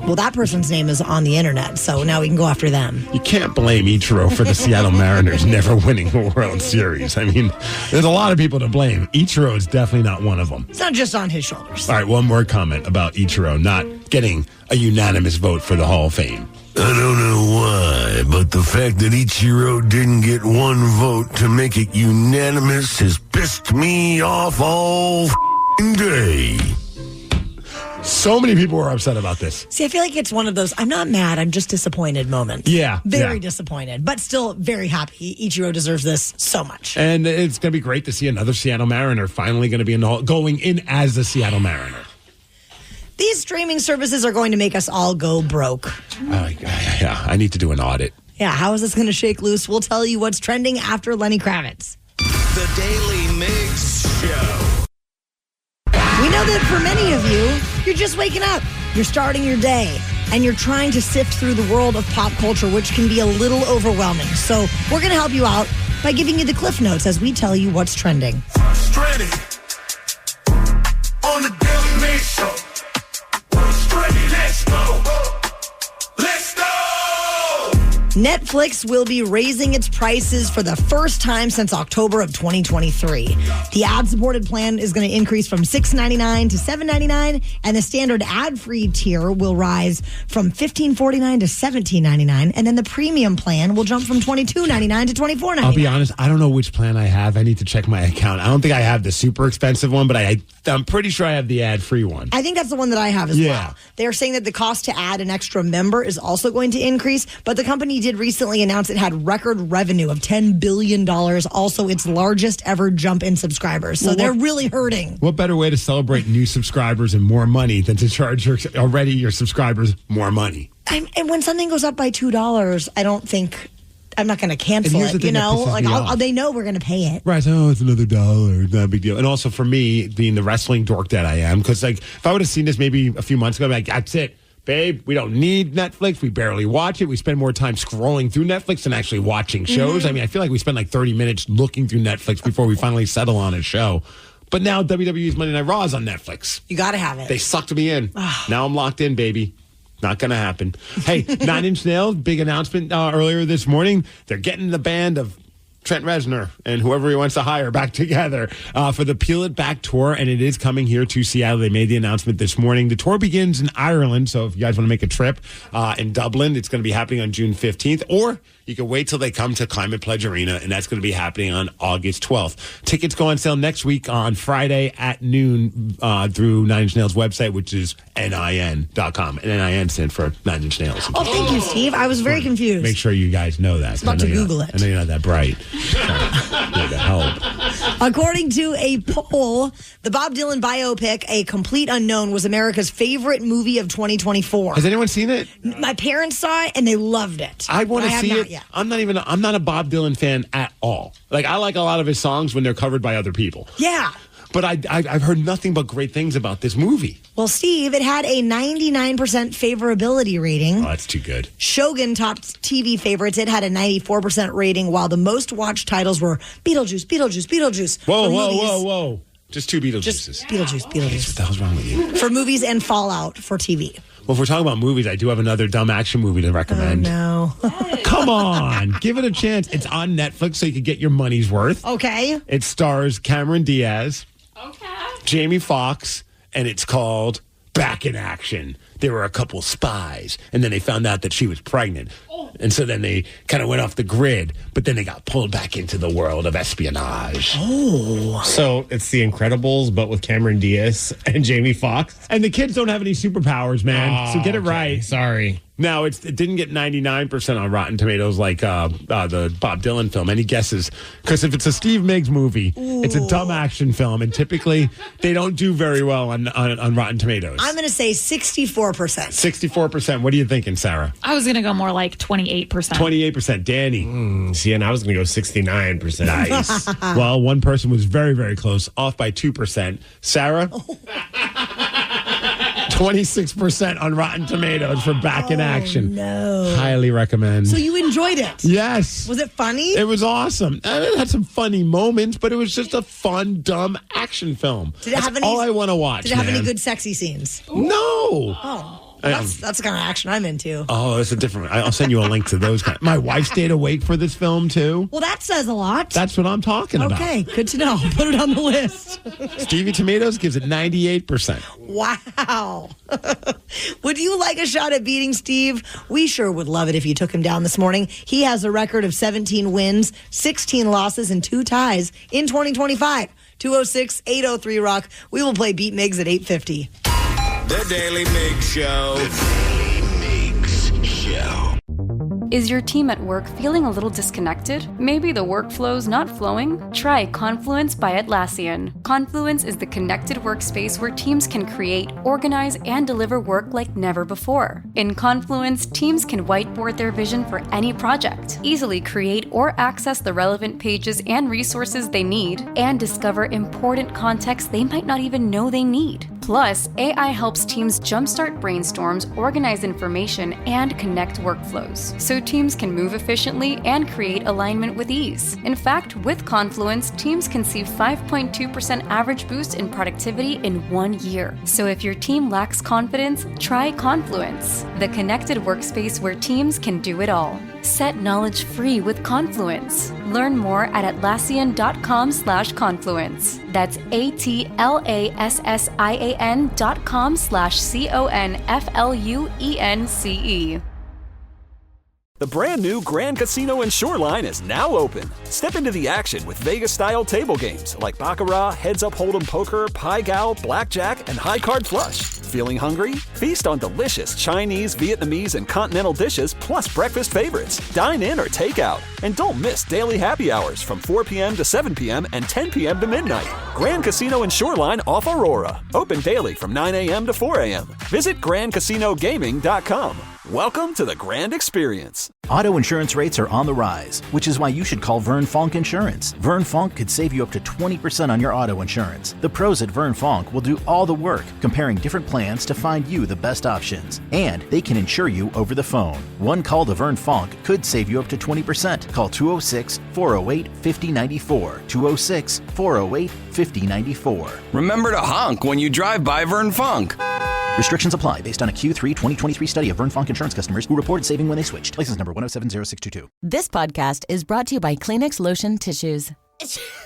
Well, that person's name is on the internet, so now we can go after them. You can't blame Ichiro for the Seattle Mariners never winning a World Series. I mean, there's a lot of people to blame. Ichiro is definitely not one of them. It's not just on his shoulders. All right, one more comment about Ichiro not getting a unanimous vote for the Hall of Fame. I don't know why, but the fact that Ichiro didn't get one vote to make it unanimous has pissed me off all day. So many people were upset about this. See, I feel like it's one of those I'm not mad, I'm just disappointed moments. Yeah. Very disappointed, but still very happy. Ichiro deserves this so much. And it's going to be great to see another Seattle Mariner finally going to be in the Hall, going in as a Seattle Mariner. These streaming services are going to make us all go broke. Yeah, I need to do an audit. Yeah, how is this going to shake loose? We'll tell you what's trending after Lenny Kravitz. The Daily Migs Show. We know that for many of you, you're just waking up. You're starting your day, and you're trying to sift through the world of pop culture, which can be a little overwhelming. So we're going to help you out by giving you the Cliff Notes as we tell you what's trending. Trending on the Daily Migs Show. Trending, let's go. Let's go. Netflix will be raising its prices for the first time since October of 2023. The ad-supported plan is going to increase from $6.99 to $7.99, and the standard ad-free tier will rise from $15.49 to $17.99, and then the premium plan will jump from $22.99 to $24.99. I'll be honest, I don't know which plan I have. I need to check my account. I don't think I have the super expensive one, but I'm pretty sure I have the ad-free one. I think that's the one that I have as well. They're saying that the cost to add an extra member is also going to increase, but the company did recently announce it had record revenue of $10 billion, also its largest ever jump in subscribers. So they're really hurting. What better way to celebrate new subscribers and more money than to charge your subscribers more money? And when something goes up by $2, I don't think... I'm not going to cancel it, you know? Like, they know we're going to pay it. Right. So, it's another $1. Not a big deal. And also for me, being the wrestling dork that I am, because like if I would have seen this maybe a few months ago, I'd be like, that's it. Babe, we don't need Netflix. We barely watch it. We spend more time scrolling through Netflix than actually watching shows. I mean, I feel like we spend like 30 minutes looking through Netflix before we finally settle on a show. But now WWE's Monday Night Raw is on Netflix. You got to have it. They sucked me in. Now I'm locked in, baby. Not going to happen. Hey, 9 Inch Nails, big announcement earlier this morning. They're getting the band of Trent Reznor and whoever he wants to hire back together for the Peel It Back tour, and it is coming here to Seattle. They made the announcement this morning. The tour begins in Ireland, so if you guys want to make a trip in Dublin, it's going to be happening on June 15th, or you can wait till they come to Climate Pledge Arena, and that's going to be happening on August 12th. Tickets go on sale next week on Friday at noon through 9 Inch Nails website, which is NIN.com. And NIN stands for 9 Inch Nails. Oh, thank you, Steve. I was very confused. Make sure you guys know that. I was about to Google it. I know you're not that bright. Need to help. According to a poll, the Bob Dylan biopic, A Complete Unknown, was America's favorite movie of 2024. Has anyone seen it? My parents saw it, and they loved it. I want to see it. Yet. I'm not a Bob Dylan fan at all. Like, I like a lot of his songs when they're covered by other people. Yeah. But I've heard nothing but great things about this movie. Well, Steve, it had a 99% favorability rating. Oh, that's too good. Shogun topped TV favorites. It had a 94% rating, while the most watched titles were Beetlejuice, Beetlejuice, Beetlejuice. Whoa. Just two Beetlejuices. Just Beetlejuice. What the hell's wrong with you? For movies and Fallout for TV. Well, if we're talking about movies, I do have another dumb action movie to recommend. Oh, no. Come on. Give it a chance. It's on Netflix, so you can get your money's worth. Okay. It stars Cameron Diaz, Jamie Foxx, and it's called Back in Action. There were a couple spies, and then they found out that she was pregnant. And so then they kind of went off the grid, but then they got pulled back into the world of espionage. Oh. So it's The Incredibles, but with Cameron Diaz and Jamie Foxx? And the kids don't have any superpowers, man. So get it right. Sorry. Now, it didn't get 99% on Rotten Tomatoes like the Bob Dylan film. Any guesses? Because if it's a Steve Migs movie, it's a dumb action film, and typically they don't do very well on Rotten Tomatoes. I'm going to say 64%. 64%. What are you thinking, Sarah? I was going to go more like 28%. 28%. Danny? See, and I was going to go 69%. Nice. Well, one person was very, very close, off by 2%. Sarah? 26% on Rotten Tomatoes for Back in Action. No. Highly recommend. So you enjoyed it? Yes. Was it funny? It was awesome. It had some funny moments, but it was just a fun, dumb action film. Did it have any? All I want to watch. Did it have any good sexy scenes? No. Oh. That's the kind of action I'm into. Oh, it's a different. I'll send you a link to those. My wife stayed awake for this film too. Well, that says a lot. That's what I'm talking about. Okay, good to know. Put it on the list. Stevie Tomatoes gives it 98%. Wow. Would you like a shot at beating Steve? We sure would love it if you took him down this morning. He has a record of 17 wins, 16 losses, and 2 ties in 2025. 206-803-ROCK. We will play Beat Migs at 8:50. The Daily Migs Show. The Daily Migs Show. Is your team at work feeling a little disconnected? Maybe the workflow's not flowing? Try Confluence by Atlassian. Confluence is the connected workspace where teams can create, organize, and deliver work like never before. In Confluence, teams can whiteboard their vision for any project, easily create or access the relevant pages and resources they need, and discover important context they might not even know they need. Plus, AI helps teams jumpstart brainstorms, organize information, and connect workflows, so teams can move efficiently and create alignment with ease. In fact, with Confluence, teams can see 5.2% average boost in productivity in 1 year. So if your team lacks confidence, try Confluence, the connected workspace where teams can do it all. Set knowledge free with Confluence. Learn more at Atlassian.com/Confluence. That's Atlassian.com/CONFLUENCE. The brand new Grand Casino and Shoreline is now open. Step into the action with Vegas-style table games like Baccarat, Heads Up Hold'em Poker, Pai Gow, Blackjack, and High Card Flush. Feeling hungry? Feast on delicious Chinese, Vietnamese, and continental dishes plus breakfast favorites. Dine in or take out. And don't miss daily happy hours from 4 p.m. to 7 p.m. and 10 p.m. to midnight. Grand Casino and Shoreline off Aurora. Open daily from 9 a.m. to 4 a.m. Visit GrandCasinoGaming.com. Welcome to the Grand Experience. Auto insurance rates are on the rise, which is why you should call Vern Fonk Insurance. Vern Fonk could save you up to 20% on your auto insurance. The pros at Vern Fonk will do all the work, comparing different plans to find you the best options. And they can insure you over the phone. One call to Vern Fonk could save you up to 20%. Call 206-408-5094. 206-408-5094. Remember to honk when you drive by Vern Fonk. Restrictions apply based on a Q3 2023 study of Vern Fonk insurance customers who reported saving when they switched. License number 1070622. This podcast is brought to you by Kleenex Lotion Tissues.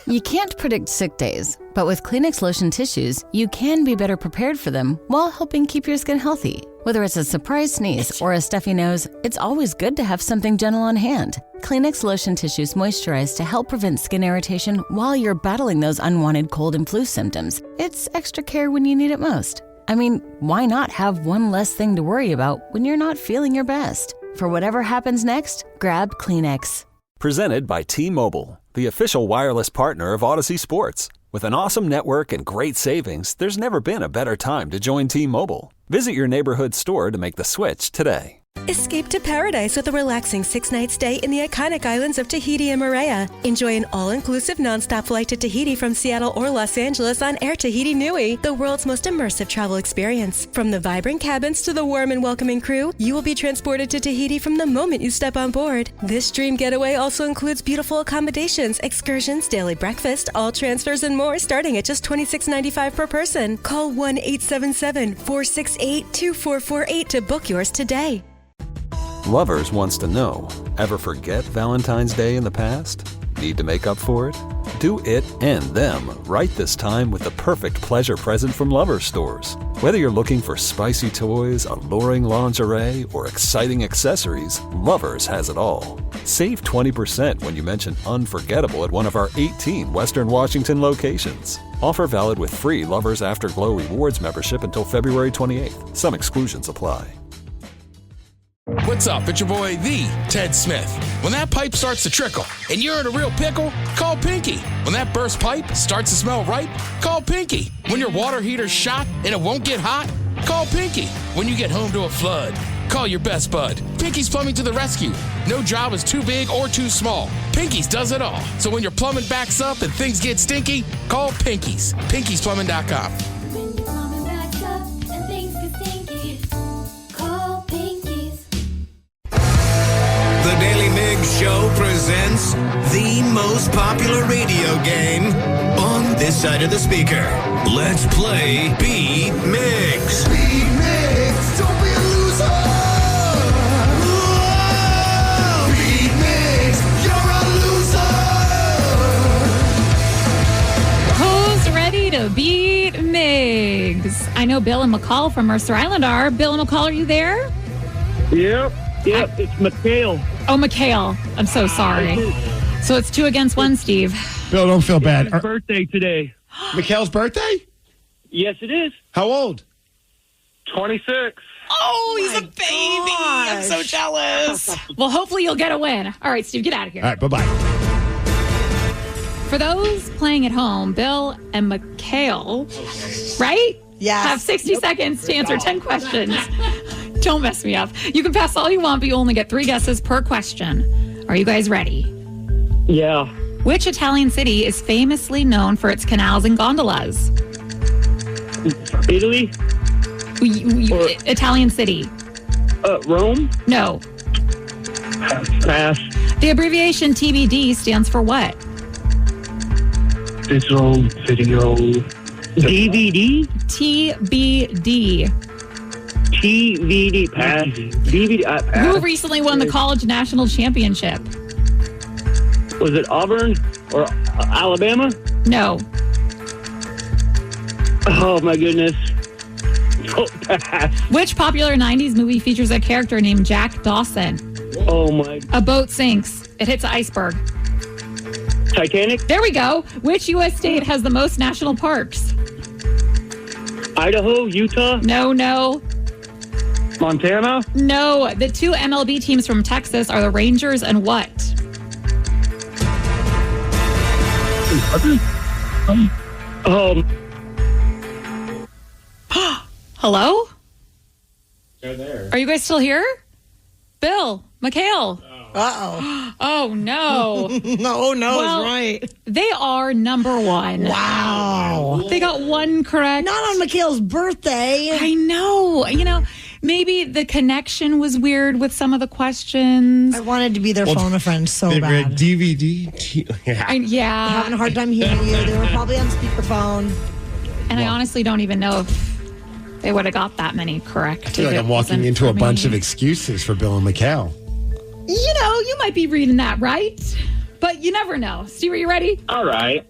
You can't predict sick days, but with Kleenex Lotion Tissues, you can be better prepared for them while helping keep your skin healthy. Whether it's a surprise sneeze or a stuffy nose, it's always good to have something gentle on hand. Kleenex Lotion Tissues moisturize to help prevent skin irritation while you're battling those unwanted cold and flu symptoms. It's extra care when you need it most. I mean, why not have one less thing to worry about when you're not feeling your best? For whatever happens next, grab Kleenex. Presented by T-Mobile, the official wireless partner of Odyssey Sports. With an awesome network and great savings, there's never been a better time to join T-Mobile. Visit your neighborhood store to make the switch today. Escape to paradise with a relaxing 6-night stay in the iconic islands of Tahiti and Moorea. Enjoy an all-inclusive nonstop flight to Tahiti from Seattle or Los Angeles on Air Tahiti Nui, the world's most immersive travel experience. From the vibrant cabins to the warm and welcoming crew, you will be transported to Tahiti from the moment you step on board. This dream getaway also includes beautiful accommodations, excursions, daily breakfast, all transfers, and more, starting at just $26.95 per person. Call 1-877-468-2448 to book yours today. Lovers wants to know, ever forget Valentine's Day in the past? Need to make up for it? Do it and them right this time with the perfect pleasure present from Lovers stores. Whether you're looking for spicy toys, alluring lingerie, or exciting accessories, Lovers has it all. Save 20% when you mention unforgettable at one of our 18 Western Washington locations. Offer valid with free Lovers Afterglow Rewards membership until February 28th. Some exclusions apply. What's up? It's your boy, the Ted Smith. When that pipe starts to trickle and you're in a real pickle, call Pinky. When that burst pipe starts to smell right, call Pinky. When your water heater's shot and it won't get hot, call Pinky. When you get home to a flood, call your best bud. Pinky's Plumbing to the rescue. No job is too big or too small. Pinky's does it all. So when your plumbing backs up and things get stinky, call Pinky's. Pinky'sPlumbing.com. The Daily Migs Show presents the most popular radio game on this side of the speaker. Let's play Beat Migs. Beat Migs, don't be a loser. Whoa! Beat Migs, you're a loser. Who's ready to beat Migs? I know Bill and McCall from Mercer Island are. Bill and McCall, are you there? Yep, it's McHale. Oh, McHale. I'm so sorry. So it's 2 against 1, Steve. Bill, don't feel bad. It's his birthday today. Mikhail's birthday? Yes, it is. How old? 26. Oh, he's a baby. I'm so jealous. Well, hopefully you'll get a win. All right, Steve, get out of here. All right, bye-bye. For those playing at home, Bill and McHale, right? Yes. Have 60 seconds to answer 10 questions. Don't mess me up. You can pass all you want, but you only get 3 guesses per question. Are you guys ready? Yeah. Which Italian city is famously known for its canals and gondolas? Italy? Italian city. Rome? No. Pass. The abbreviation TBD stands for what? Digital video. DVD? TBD. TVD. Pass. DVD. Pass. Who recently won the college national championship? Was it Auburn or Alabama? No. Oh, my goodness. Oh, pass. Which popular 90s movie features a character named Jack Dawson? Oh, my. A boat sinks. It hits an iceberg. Titanic? There we go. Which U.S. state has the most national parks? Idaho? Utah? No. Montana? No. The 2 MLB teams from Texas are the Rangers and what? Hello? They're there. Are you guys still here? Bill, McHale. Uh-oh. Oh, no. No, Well, is right. They are number 1. Wow. They got 1 correct. Not on McHale's birthday. I know. You know, maybe the connection was weird with some of the questions. I wanted to be their phone a friend so They were bad. DVD. Yeah. They're having a hard time hearing you. They were probably on speakerphone. And I honestly don't even know if they would have got that many correct. I feel like I'm walking into a bunch of excuses for Bill and McHale. You know, you might be reading that right, but you never know. Steve, are you ready? All right.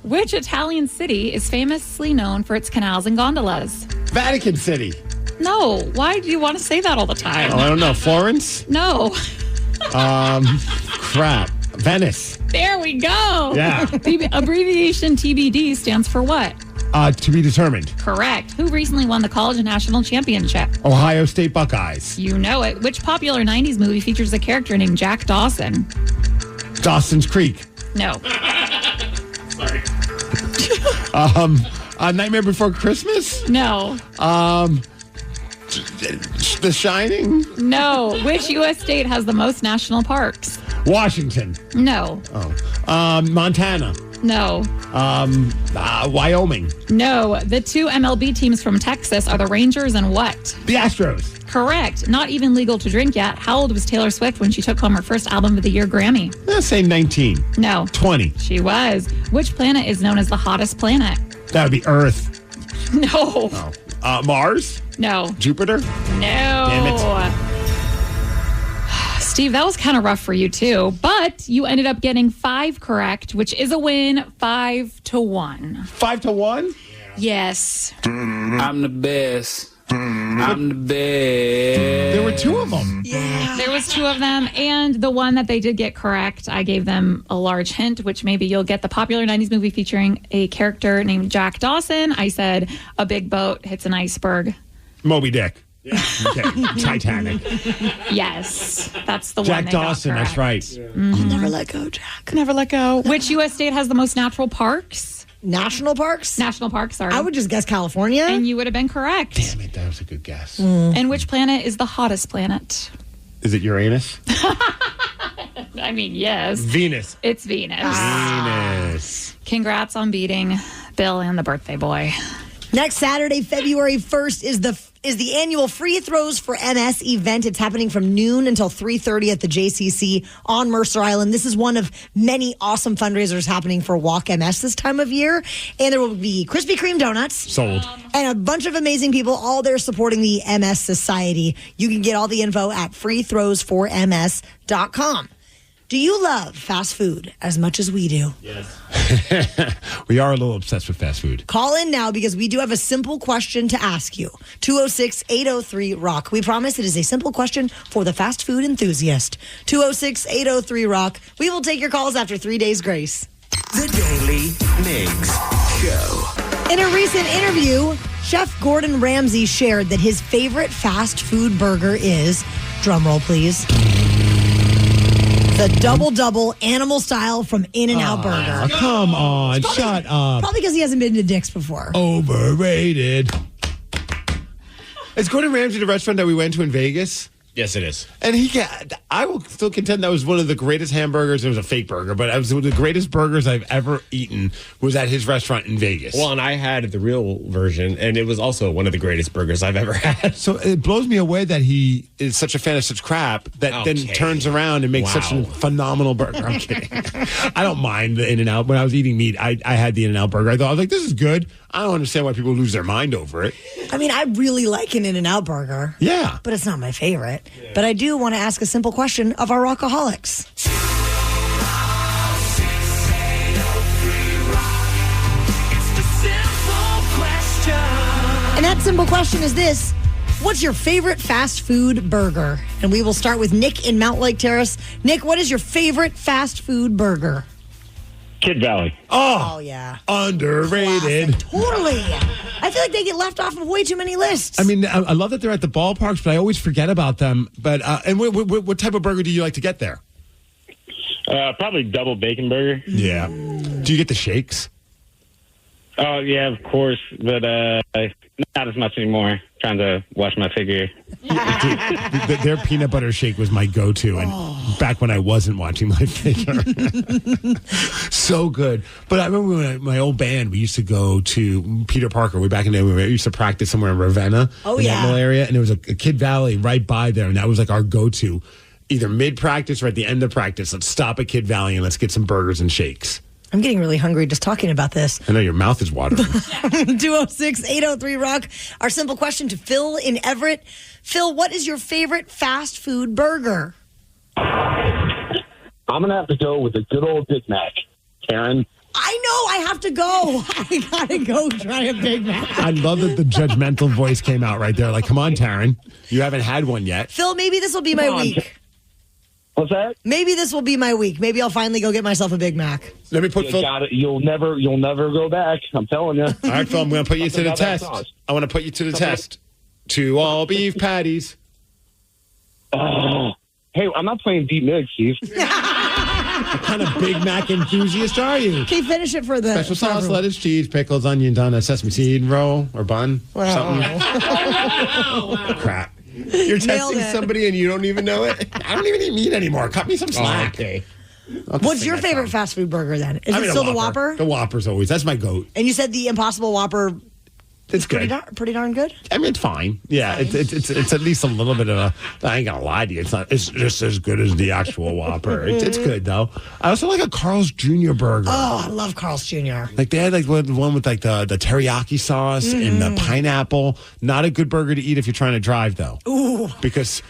Which Italian city is famously known for its canals and gondolas? Vatican City. No. Why do you want to say that all the time? Oh, I don't know. Florence? No. Crap. Venice. There we go. Yeah. The abbreviation TBD stands for what? To be determined. Correct. Who recently won the college national championship? Ohio State Buckeyes. You know it. Which popular 90s movie features a character named Jack Dawson? Dawson's Creek. No. Sorry. Nightmare Before Christmas? No. The Shining? No. Which U.S. state has the most national parks? Washington. No. Oh. Montana. No. Wyoming. No. The 2 MLB teams from Texas are the Rangers and what? The Astros. Correct. Not even legal to drink yet. How old was Taylor Swift when she took home her first Album of the Year Grammy? Let's say 19. No. 20. She was. Which planet is known as the hottest planet? That would be Earth. No. Oh. Mars? No. Jupiter? No. Damn it. Steve, that was kind of rough for you too, but you ended up getting 5 correct, which is a win, 5-1. 5-1? Yes. I'm the best. I'm the best. There were 2 of them. Yeah. There was 2 of them, and the one that they did get correct, I gave them a large hint, which maybe you'll get. The popular 90s movie featuring a character named Jack Dawson. I said a big boat hits an iceberg. Moby Dick. Okay. Titanic. Yes, that's the Jack one. Dawson, that's right. I'll never let go, Jack. Never let go. Which U.S. state has the most natural parks? National parks? National parks, sorry. I would just guess California. And you would have been correct. Damn it, that was a good guess. And which planet is the hottest planet? Is it Uranus? I mean, yes. Venus. It's Venus. Venus. Congrats on beating Bill and the birthday boy. Next Saturday, February 1st, is the annual Free Throws for MS event. It's happening from noon until 3:30 at the JCC on Mercer Island. This is one of many awesome fundraisers happening for Walk MS this time of year. And there will be Krispy Kreme donuts. Sold. And a bunch of amazing people, all there supporting the MS Society. You can get all the info at freethrowsforms.com. Do you love fast food as much as we do? Yes. We are a little obsessed with fast food. Call in now because we do have a simple question to ask you. 206-803-ROCK. We promise it is a simple question for the fast food enthusiast. 206-803-ROCK. We will take your calls after 3 days grace. The Daily Migs Show. In a recent interview, Chef Gordon Ramsay shared that his favorite fast food burger is, drumroll please, the double animal style from In-N-Out Burger. Come on, shut up. Probably because he hasn't been to Dick's before. Overrated. Is Gordon Ramsay the restaurant that we went to in Vegas? Yes, it is. And I will still contend that was one of the greatest hamburgers. It was a fake burger, but it was one of the greatest burgers I've ever eaten was at his restaurant in Vegas. Well, and I had the real version, and it was also one of the greatest burgers I've ever had. So it blows me away that he is such a fan of such crap that then turns around and makes such a phenomenal burger. I'm kidding. I don't mind the In-N-Out. When I was eating meat, I had the In-N-Out burger. I thought, I was like, this is good. I don't understand why people lose their mind over it. I mean, I really like an In-N-Out burger. Yeah. But it's not my favorite. Yeah. But I do want to ask a simple question of our Rockaholics. And that simple question is this. What's your favorite fast food burger? And we will start with Nick in Mount Lake Terrace. Nick, what is your favorite fast food burger? Kid Valley. Oh yeah. Underrated. Classic. Totally. I feel like they get left off of way too many lists. I mean, I love that they're at the ballparks, but I always forget about them. But and what type of burger do you like to get there? Probably double bacon burger. Yeah. Do you get the shakes? Oh, yeah, of course. But not as much anymore. Trying to watch my figure. Dude, their peanut butter shake was my go-to, and back when I wasn't watching my figure. So good. But I remember when my old band, we used to go to Peter Parker way back in the day. We used to practice somewhere in Ravenna, in that little area, and there was a Kid Valley right by there, and that was like our go-to. Either mid-practice or at the end of practice, let's stop at Kid Valley and let's get some burgers and shakes. I'm getting really hungry just talking about this. I know your mouth is watering. 206-803-ROCK. Our simple question to Phil in Everett. Phil, what is your favorite fast food burger? I'm going to have to go with the good old Big Mac. Karen? I know. I have to go. I got to go try a Big Mac. I love that the judgmental voice came out right there. Like, come on, Taryn. You haven't had one yet. Phil, maybe this will be my week. What's that? Maybe this will be my week. Maybe I'll finally go get myself a Big Mac. Let me put Phil. You'll never go back. I'm telling you. All right, Phil, I'm going to put you to the test. I want to put you to the test. 2 all beef patties. Oh. Hey, I'm not playing deep mix, Steve. What kind of Big Mac enthusiast are you? Okay, finish it for the special sauce, lettuce, cheese, pickles, onions on a sesame seed roll or bun or something. Crap. You're testing somebody and you don't even know it? I don't even eat meat anymore. Cut me some slack. Okay. What's your favorite fast food burger then? Is it still the Whopper? The Whopper's always. That's my goat. And you said the Impossible Whopper. It's good. Pretty darn good. I mean, it's fine. Yeah, it's at least a little bit of a. I ain't gonna lie to you. It's not. It's just as good as the actual Whopper. It's good though. I also like a Carl's Jr. burger. Oh, I love Carl's Jr. Like they had like one with like the teriyaki sauce and the pineapple. Not a good burger to eat if you're trying to drive though. Ooh, because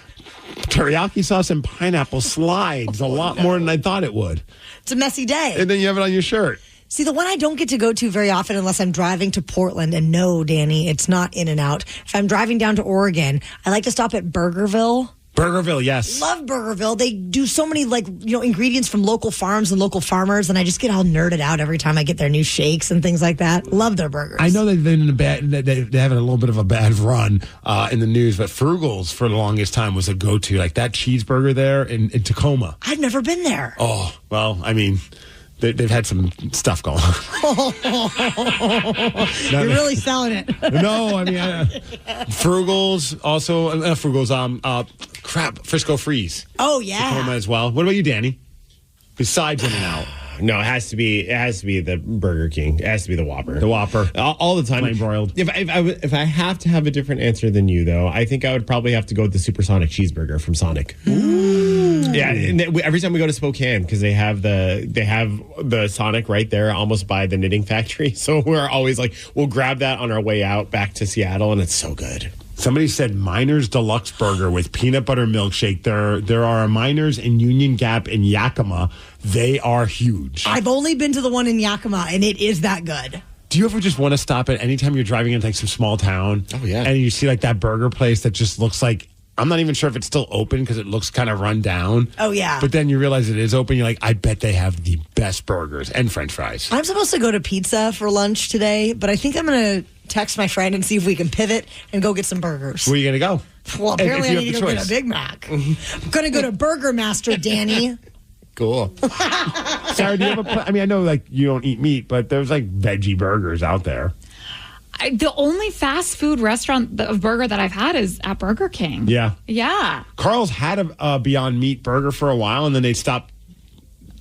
teriyaki sauce and pineapple slides a lot more than I thought it would. It's a messy day. And then you have it on your shirt. See, the one I don't get to go to very often unless I'm driving to Portland, and no, Danny, it's not In-N-Out. If I'm driving down to Oregon, I like to stop at Burgerville Burgerville, yes. Love Burgerville. They do so many ingredients from local farms and local farmers, and I just get all nerded out every time I get their new shakes and things like that. Love their burgers. I know they've been they're having a little bit of a bad run in the news, but Frugal's for the longest time was a go-to. Like that cheeseburger there in Tacoma. I've never been there. Oh, well, I mean, they've had some stuff going on. You're really selling it. No, I mean, Frugal's also, Frugal's, Frisco Freeze. Oh, yeah. Tacoma as well. What about you, Danny? Besides In-N-Out. No, it has to be the Burger King. It has to be the Whopper. The Whopper. All the time. Plain broiled. If I have to have a different answer than you, though, I think I would probably have to go with the Supersonic Cheeseburger from Sonic. Ooh. Yeah, and every time we go to Spokane, because they have the Sonic right there almost by the knitting factory. So we're always like, we'll grab that on our way out back to Seattle, and it's so good. Somebody said Miners Deluxe Burger with peanut butter milkshake. There are a Miners in Union Gap in Yakima. They are huge. I've only been to the one in Yakima, and it is that good. Do you ever just want to stop at anytime you're driving into like some small town? Oh, yeah. And you see like that burger place that just looks like, I'm not even sure if it's still open because it looks kind of run down. Oh, yeah. But then you realize it is open. You're like, I bet they have the best burgers and French fries. I'm supposed to go to pizza for lunch today, but I think I'm going to text my friend and see if we can pivot and go get some burgers. Where are you going to go? Well, apparently I need to go get a Big Mac. I'm going to go to Burger Master, Danny. Cool. Sarah, do you ever I know like you don't eat meat, but there's like veggie burgers out there. The only fast food restaurant of burger that I've had is at Burger King. Yeah. Yeah. Carl's had a Beyond Meat burger for a while, and then they stopped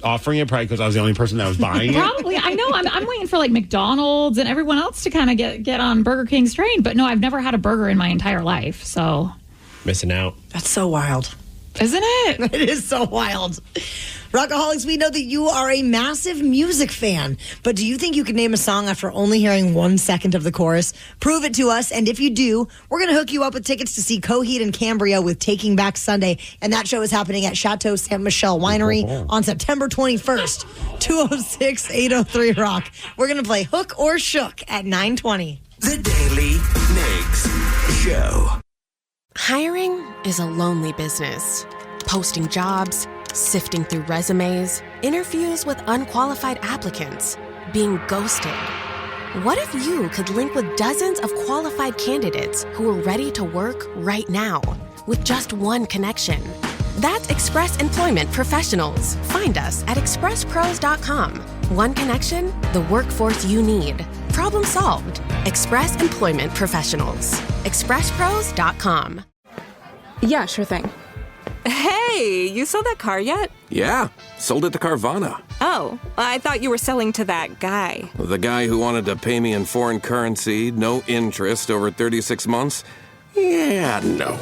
offering it, probably because I was the only person that was buying it. Probably. I know. I'm waiting for like McDonald's and everyone else to kind of get on Burger King's train. But no, I've never had a burger in my entire life. So missing out. That's so wild. Isn't it? It is so wild. Rockaholics, we know that you are a massive music fan, but do you think you could name a song after only hearing 1 second of the chorus? Prove it to us, and if you do, we're going to hook you up with tickets to see Coheed and Cambria with Taking Back Sunday, and that show is happening at Chateau Saint Michel Winery on September 21st, 206-803-ROCK. We're going to play Hook or Shook at 9:20. The Daily Migs Show. Hiring is a lonely business. Posting jobs, sifting through resumes, interviews with unqualified applicants, being ghosted. What if you could link with dozens of qualified candidates who are ready to work right now with just one connection? That's Express Employment Professionals. Find us at expresspros.com. One connection, the workforce you need. Problem solved. Express Employment Professionals. expresspros.com. Yeah, sure thing. Hey, you sold that car yet? Yeah, sold it to Carvana. Oh, I thought you were selling to that guy. The guy who wanted to pay me in foreign currency, no interest, over 36 months? Yeah, no.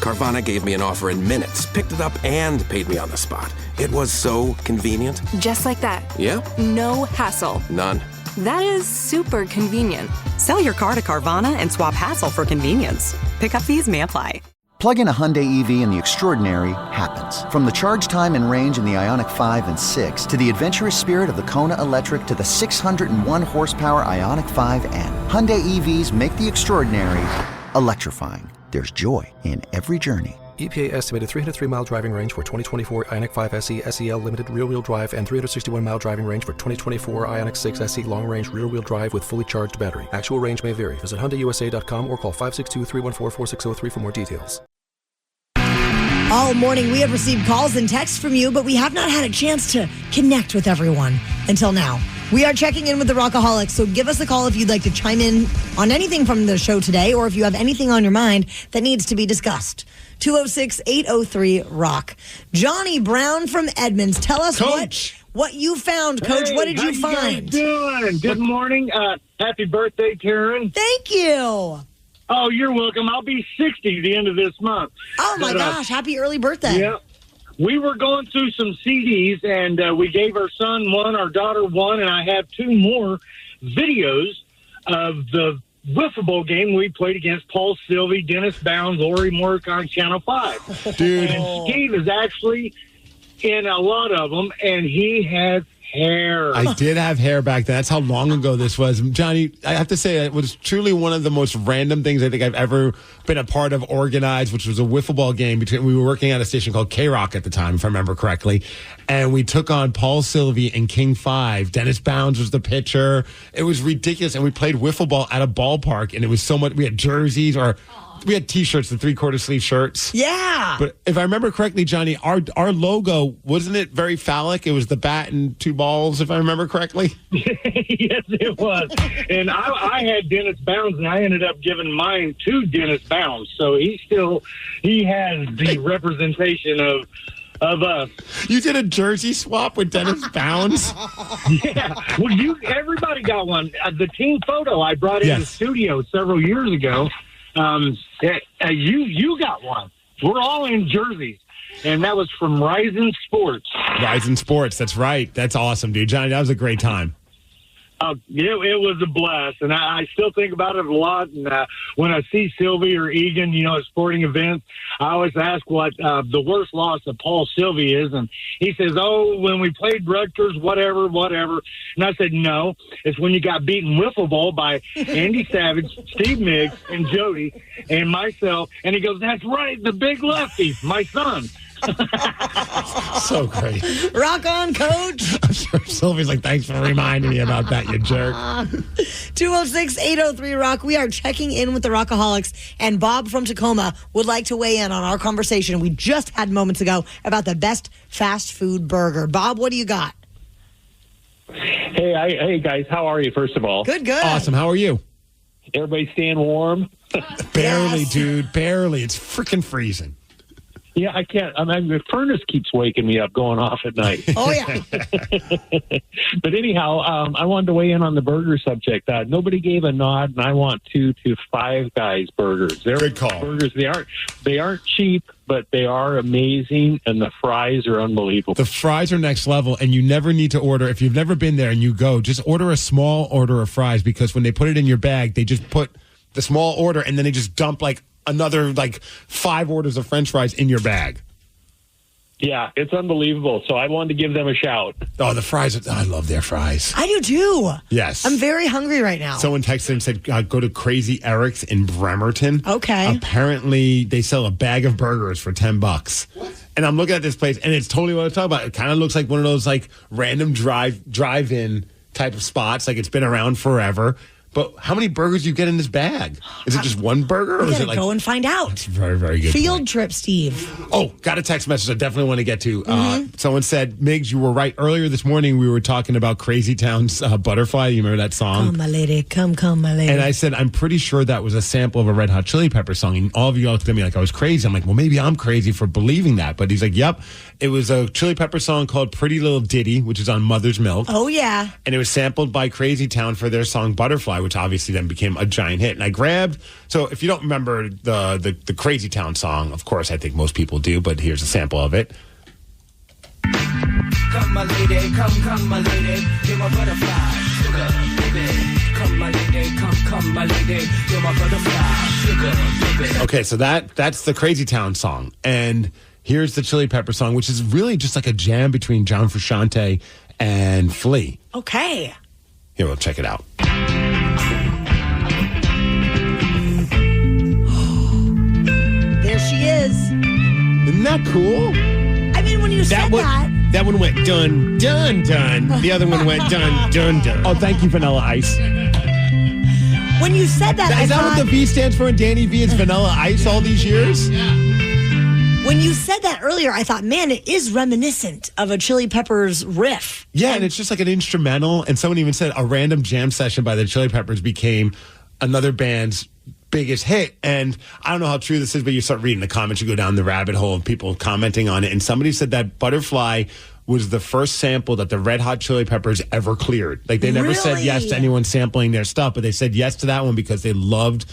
Carvana gave me an offer in minutes, picked it up, and paid me on the spot. It was so convenient. Just like that. Yep. No hassle. None. That is super convenient. Sell your car to Carvana and swap hassle for convenience. Pickup fees may apply. Plug in a Hyundai EV and the extraordinary happens. From the charge time and range in the Ioniq 5 and 6 to the adventurous spirit of the Kona Electric to the 601 horsepower Ioniq 5N. Hyundai EVs make the extraordinary electrifying. There's joy in every journey. EPA estimated 303-mile driving range for 2024 Ioniq 5 SE SEL Limited rear-wheel drive and 361-mile driving range for 2024 Ioniq 6 SE long-range rear-wheel drive with fully charged battery. Actual range may vary. Visit HyundaiUSA.com or call 562-314-4603 for more details. All morning, we have received calls and texts from you, but we have not had a chance to connect with everyone until now. We are checking in with the Rockaholics, so give us a call if you'd like to chime in on anything from the show today, or if you have anything on your mind that needs to be discussed. 206-803-ROCK. Johnny Brown from Edmonds, tell us what you found, Coach. Hey, what did how you find? Guys doing? Good morning. Happy birthday, Karen. Thank you. Oh, you're welcome. I'll be 60 the end of this month. Oh, my gosh. Happy early birthday. Yeah. We were going through some CDs, and we gave our son one, our daughter one, and I have two more videos of the wiffle ball game we played against Paul Sylvie, Dennis Bounds, Lori Mork on Channel 5. Dude. And Steve is actually in a lot of them, and he has hair. I did have hair back then. That's how long ago this was. Johnny, I have to say, it was truly one of the most random things I think I've ever been a part of, organized, which was a wiffle ball game. We were working at a station called K-Rock at the time, if I remember correctly. And we took on Paul Sylvie and King 5. Dennis Bounds was the pitcher. It was ridiculous. And we played wiffle ball at a ballpark. And it was so much. We had jerseys, or we had T-shirts, the 3/4 sleeve shirts. Yeah. But if I remember correctly, Johnny, our logo, wasn't it very phallic? It was the bat and 2 balls, if I remember correctly. Yes, it was. And I had Dennis Bounds, and I ended up giving mine to Dennis Bounds. So he has the representation of us. You did a jersey swap with Dennis Bounds? Yeah. Well, everybody got one. The team photo I brought in the studio several years ago. You got one. We're all in jerseys, and that was from Rising Sports. Rising Sports, that's right. That's awesome, dude. Johnny, that was a great time. It was a blast, and I still think about it a lot. And when I see Sylvie or Egan, at sporting events, I always ask what the worst loss of Paul Sylvie is, and he says, "Oh, when we played Rutgers, whatever." And I said, "No, it's when you got beaten wiffle ball by Andy Savage, Steve Migs, and Jody, and myself." And he goes, "That's right, the big lefty, my son." So great. Rock on, Coach. I'm sure Sylvie's like, thanks for reminding me about that, you jerk. 206-803-ROCK. We are checking in with the Rockaholics, and Bob from Tacoma would like to weigh in on our conversation we just had moments ago about the best fast food burger. Bob, what do you got? Hey, guys. How are you, first of all? Good. Awesome. How are you? Everybody staying warm? Barely, dude. Barely. It's freaking freezing. Yeah, I can't. The furnace keeps waking me up going off at night. Oh, yeah. But anyhow, I wanted to weigh in on the burger subject. Nobody gave a nod, and I want to Five Guys burgers. They're good call. Burgers. They aren't cheap, but they are amazing, and the fries are unbelievable. The fries are next level, and you never need to order. If you've never been there and you go, just order a small order of fries, because when they put it in your bag, they just put the small order, and then they just dump another 5 orders of French fries in your bag. Yeah, it's unbelievable. So I wanted to give them a shout. Oh, the fries. I love their fries. I do too. Yes. I'm very hungry right now. Someone texted and said, go to Crazy Eric's in Bremerton. Okay. Apparently, they sell a bag of burgers for $10. What? And I'm looking at this place, and it's totally what I'm talking about. It kind of looks like one of those random drive-in type of spots. It's been around forever. But how many burgers do you get in this bag? Is it just one burger? Or we is gotta it go and find out. That's very, very good. Field trip, Steve. Oh, got a text message I definitely want to get to. Someone said, Migs, you were right. Earlier this morning, we were talking about Crazy Town's Butterfly. You remember that song? Come, my lady. Come, my lady. And I said, I'm pretty sure that was a sample of a Red Hot Chili Pepper song. And all of you looked at me like I was crazy. I'm like, well, maybe I'm crazy for believing that. But he's like, yep. It was a Chili Pepper song called Pretty Little Ditty, which is on Mother's Milk. Oh, yeah. And it was sampled by Crazy Town for their song Butterfly, which obviously then became a giant hit. And I grabbed, so if you don't remember the Crazy Town song, of course, I think most people do, but here's a sample of it. Come, my lady, come, my lady, you're my butterfly, sugar, baby. Come, my lady, come, my lady, you're my butterfly, sugar, baby. Okay, so that's the Crazy Town song. And here's the Chili Pepper song, which is really just like a jam between John Frusciante and Flea. Okay. Here, we'll check it out. There she is. Isn't that cool? I mean, when you said that. That one went dun, dun, dun. The other one went dun, dun, dun. Oh, thank you, Vanilla Ice. When you said that, Is that what the V stands for in Danny V? It's Vanilla Ice all these years? Yeah. When you said that earlier, I thought, man, it is reminiscent of a Chili Peppers riff. Yeah, and it's just like an instrumental. And someone even said a random jam session by the Chili Peppers became another band's biggest hit. And I don't know how true this is, but you start reading the comments, you go down the rabbit hole of people commenting on it. And somebody said that Butterfly was the first sample that the Red Hot Chili Peppers ever cleared. Like, they never said yes to anyone sampling their stuff, but they said yes to that one because they loved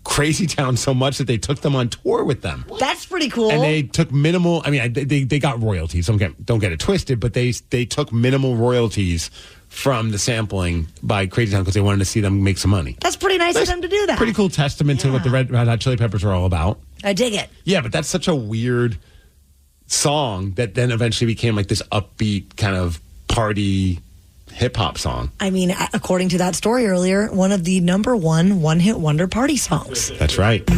Crazy Town so much that they took them on tour with them. That's pretty cool. And they took minimal, I mean, they got royalties. Don't get it twisted, but they took minimal royalties from the sampling by Crazy Town because they wanted to see them make some money. That's pretty nice of them to do that. Pretty cool testament to what the Red Hot Chili Peppers are all about. I dig it. Yeah, but that's such a weird song that then eventually became like this upbeat kind of party hip hop song. I mean, according to that story earlier, one of the number one-hit wonder party songs. That's right. A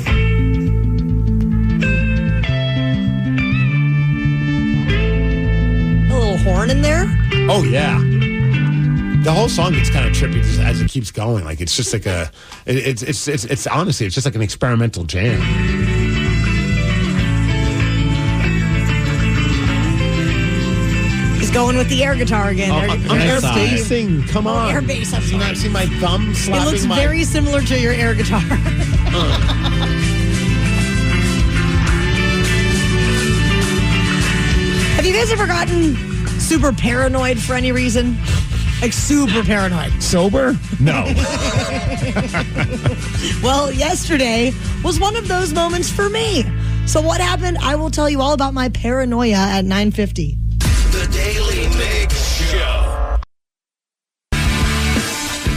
little horn in there. Oh, yeah. The whole song gets kind of trippy just as it keeps going. Like, it's just like it's honestly, it's just like an experimental jam. He's going with the air guitar again. I'm air bassing. Come on. Air bass. Have you not seen my thumb slapping? It looks very similar to your air guitar. Have you guys ever gotten super paranoid for any reason? Like super paranoid. Sober? No. Well, yesterday was one of those moments for me. So what happened? I will tell you all about my paranoia at 9:50. The Daily Migs Show.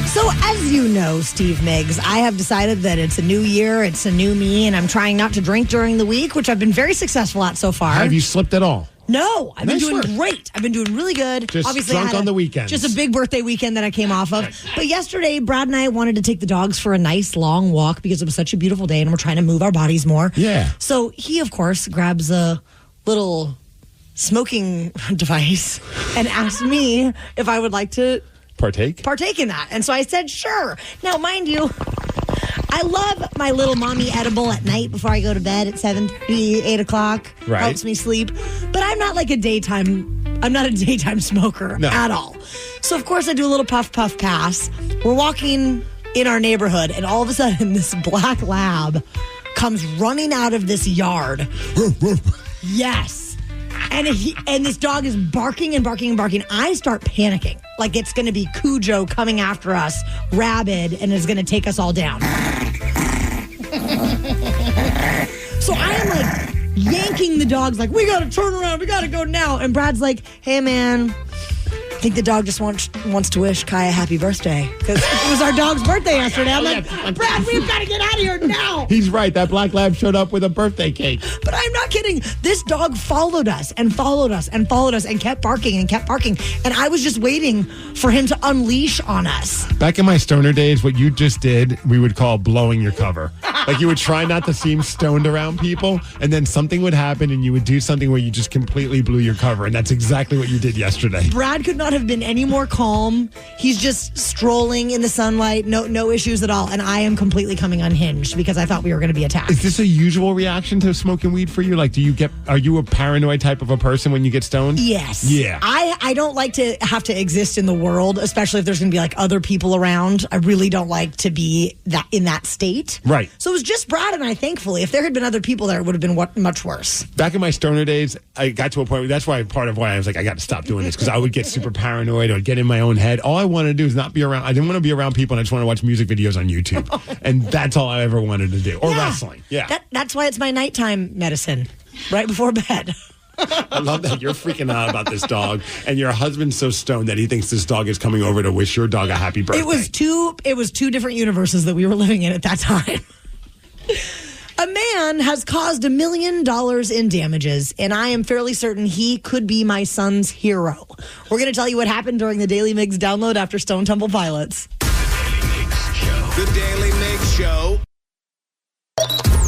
So as you know, Steve Migs, I have decided that it's a new year, it's a new me, and I'm trying not to drink during the week, which I've been very successful at so far. Have you slipped at all? No, I've Nice been doing work. great. I've been doing really good. Just Obviously, I drunk had on the weekends. Just a big birthday weekend that I came off of. But yesterday, Brad and I wanted to take the dogs for a nice long walk because it was such a beautiful day and we're trying to move our bodies more. Yeah. So he, of course, grabs a little smoking device and asked me if I would like to partake in that. And so I said, sure. Now, mind you, I love my little mommy edible at night before I go to bed at 7:30, 8 o'clock. Right. Helps me sleep. But I'm not a daytime smoker at all. So, of course, I do a little puff pass. We're walking in our neighborhood, and all of a sudden, this black lab comes running out of this yard. Yes. And this dog is barking and barking and barking. I start panicking. Like it's going to be Cujo coming after us, rabid, and is going to take us all down. So I am like yanking the dogs like, we got to turn around. We got to go now. And Brad's like, hey, man, I think the dog just wants to wish Kai a happy birthday. Because it was our dog's birthday yesterday. I'm like, Brad, we've got to get out of here now. He's right. That black lab showed up with a birthday cake. But I'm not kidding. This dog followed us and followed us and followed us and kept barking and kept barking. And I was just waiting for him to unleash on us. Back in my stoner days, what you just did, we would call blowing your cover. Like you would try not to seem stoned around people, and then something would happen and you would do something where you just completely blew your cover. And that's exactly what you did yesterday. Brad could not have been any more calm. He's just strolling in the sunlight, no issues at all. And I am completely coming unhinged because I thought we were going to be attacked. Is this a usual reaction to smoking weed for you? Like, are you a paranoid type of a person when you get stoned? Yes. Yeah. I don't like to have to exist in the world, especially if there's going to be like other people around. I really don't like to be in that state. Right. So it was just Brad and I, thankfully. If there had been other people there, it would have been much worse. Back in my stoner days, I got to a point where that's why part of why I was like, I got to stop doing this because I would get super paranoid. I would get in my own head. All I wanted to do is not be around. I didn't want to be around people, and I just want to watch music videos on YouTube. And that's all I ever wanted to do. Or wrestling. Yeah. That's why it's my nighttime medicine, right before bed. I love that you're freaking out about this dog, and your husband's so stoned that he thinks this dog is coming over to wish your dog a happy birthday. It was two different universes that we were living in at that time. A man has caused $1 million in damages, and I am fairly certain he could be my son's hero. We're going to tell you what happened during the Daily Migs download after Stone Temple Pilots. The Daily Migs Show.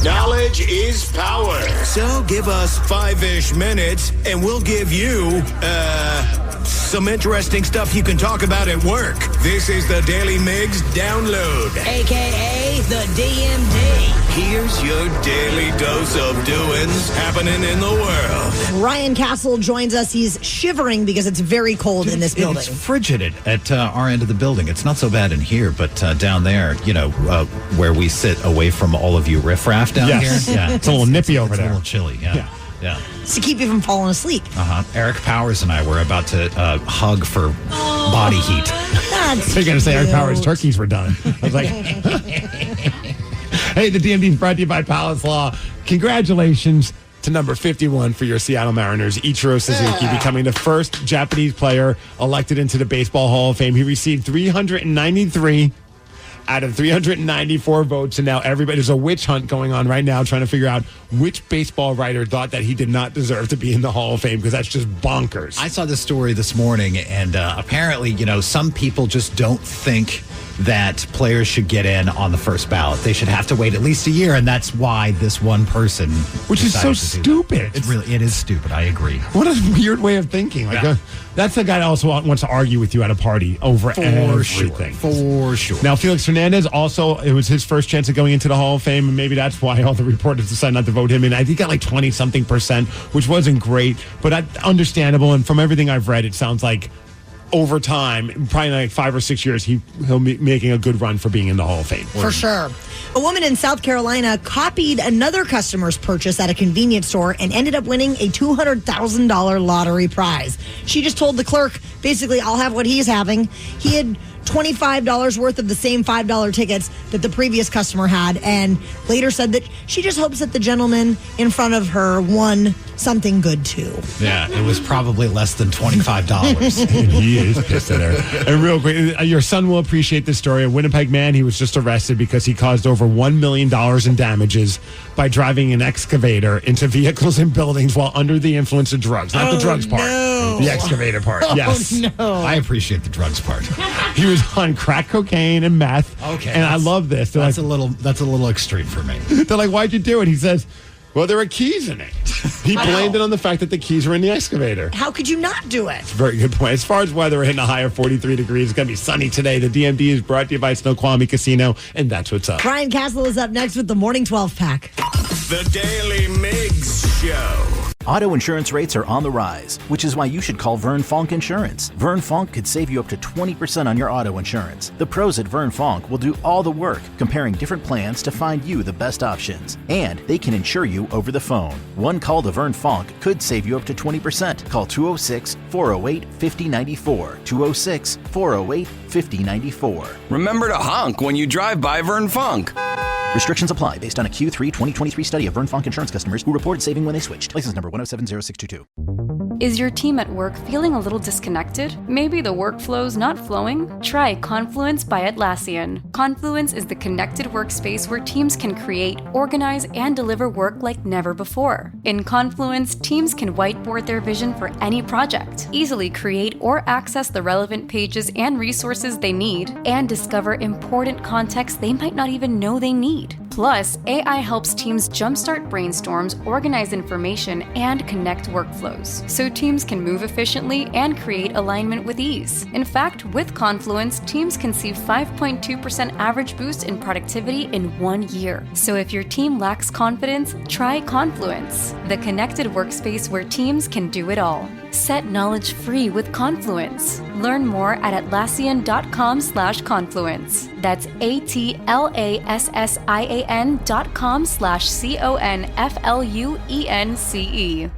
Knowledge is power. So give us 5-ish minutes, and we'll give you, some interesting stuff you can talk about at work. This is the Daily Migs Download. A.K.A. the DMD. Here's your daily dose of doings happening in the world. Ryan Castle joins us. He's shivering because it's very cold in this building. It's frigid at our end of the building. It's not so bad in here, but down there, where we sit away from all of you riffraff down here. Yeah, it's a little nippy over there. It's a little chilly, yeah. It's to keep you from falling asleep. Eric Powers and I were about to hug for body heat. That's You're going to say Eric Powers' turkeys were done. I was like, hey, the DMD is brought to you by Palace Law. Congratulations to number 51 for your Seattle Mariners, Ichiro Suzuki, becoming the first Japanese player elected into the Baseball Hall of Fame. He received 393 out of 394 votes, and now there's a witch hunt going on right now trying to figure out which baseball writer thought that he did not deserve to be in the Hall of Fame, because that's just bonkers. I saw this story this morning, and apparently, some people just don't think that players should get in on the first ballot. They should have to wait at least a year, and that's why this one person, which is so stupid. It is stupid. I agree. What a weird way of thinking. That's the guy that also wants to argue with you at a party over everything. For sure. Now, Felix Hernandez also, it was his first chance of going into the Hall of Fame, and maybe that's why all the reporters decided not to vote him in. I think he got like 20-something%, which wasn't great, but understandable. And from everything I've read, it sounds like over time, probably like 5 or 6 years, he'll be making a good run for being in the Hall of Fame. For sure. A woman in South Carolina copied another customer's purchase at a convenience store and ended up winning a $200,000 lottery prize. She just told the clerk, basically, I'll have what he's having. He had $25 worth of the same $5 tickets that the previous customer had, and later said that she just hopes that the gentleman in front of her won something good too. Yeah, it was probably less than $25. And he is pissed at her. And real quick, your son will appreciate this story. A Winnipeg man, he was just arrested because he caused over $1 million in damages by driving an excavator into vehicles and buildings while under the influence of drugs. Not the drugs part. No. The excavator part. Yes. No. I appreciate the drugs part. He was on crack cocaine and meth. Okay. And I love this. That's a little extreme for me. They're like, why'd you do it? He says, well, there were keys in it. He blamed it on the fact that the keys were in the excavator. How could you not do it? Very good point. As far as weather, we're hitting a high of 43 degrees. It's going to be sunny today. The DMD is brought to you by Snoqualmie Casino, and that's what's up. Brian Castle is up next with the Morning 12 Pack. The Daily Migs Show. Auto insurance rates are on the rise, which is why you should call Vern Fonk Insurance. Vern Fonk could save you up to 20% on your auto insurance. The pros at Vern Fonk will do all the work, comparing different plans to find you the best options. And they can insure you over the phone. One call to Vern Fonk could save you up to 20%. Call 206-408-5094. 206-408-5094. Remember to honk when you drive by Vern Fonk. Restrictions apply based on a Q3 2023 study of Vern Fonk insurance customers who reported saving when they switched. License number 1070622. Is your team at work feeling a little disconnected? Maybe the workflow's not flowing? Try Confluence by Atlassian. Confluence is the connected workspace where teams can create, organize, and deliver work like never before. In Confluence, teams can whiteboard their vision for any project, easily create or access the relevant pages and resources they need, and discover important context they might not even know they need. Plus, AI helps teams jumpstart brainstorms, organize information, and connect workflows, so teams can move efficiently and create alignment with ease. In fact, with Confluence, teams can see 5.2% average boost in productivity in 1 year. So if your team lacks confidence, try Confluence, the connected workspace where teams can do it all. Set knowledge free with Confluence. Learn more at Atlassian.com/confluence. That's Atlassian.com/CONFLUENCE.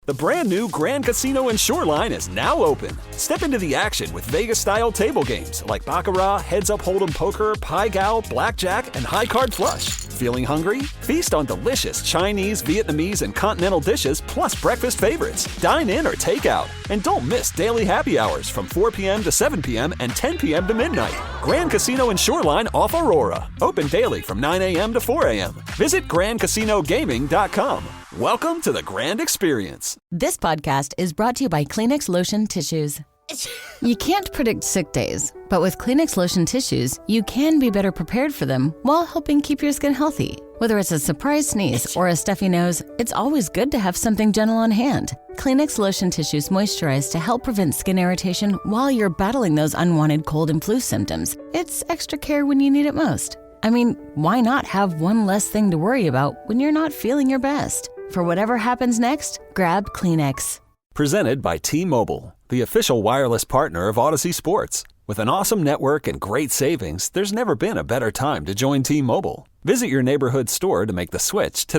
The brand new Grand Casino and Shoreline is now open. Step into the action with Vegas-style table games like Baccarat, Heads Up Hold'em Poker, Pai Gow, Blackjack, and High Card Flush. Feeling hungry? Feast on delicious Chinese, Vietnamese, and continental dishes, plus breakfast favorites. Dine in or take out. And don't miss daily happy hours from 4 p.m. to 7 p.m. and 10 p.m. to midnight. Grand Casino and Shoreline off Aurora. Open daily from 9 a.m. to 4 a.m. Visit GrandCasinoGaming.com. Welcome to the Grand Experience. This podcast is brought to you by Kleenex Lotion Tissues. You can't predict sick days, but with Kleenex Lotion Tissues, you can be better prepared for them while helping keep your skin healthy. Whether it's a surprise sneeze or a stuffy nose, it's always good to have something gentle on hand. Kleenex Lotion Tissues moisturize to help prevent skin irritation while you're battling those unwanted cold and flu symptoms. It's extra care when you need it most. I mean, why not have one less thing to worry about when you're not feeling your best? For whatever happens next, grab Kleenex. Presented by T-Mobile, the official wireless partner of Odyssey Sports. With an awesome network and great savings, there's never been a better time to join T-Mobile. Visit your neighborhood store to make the switch today.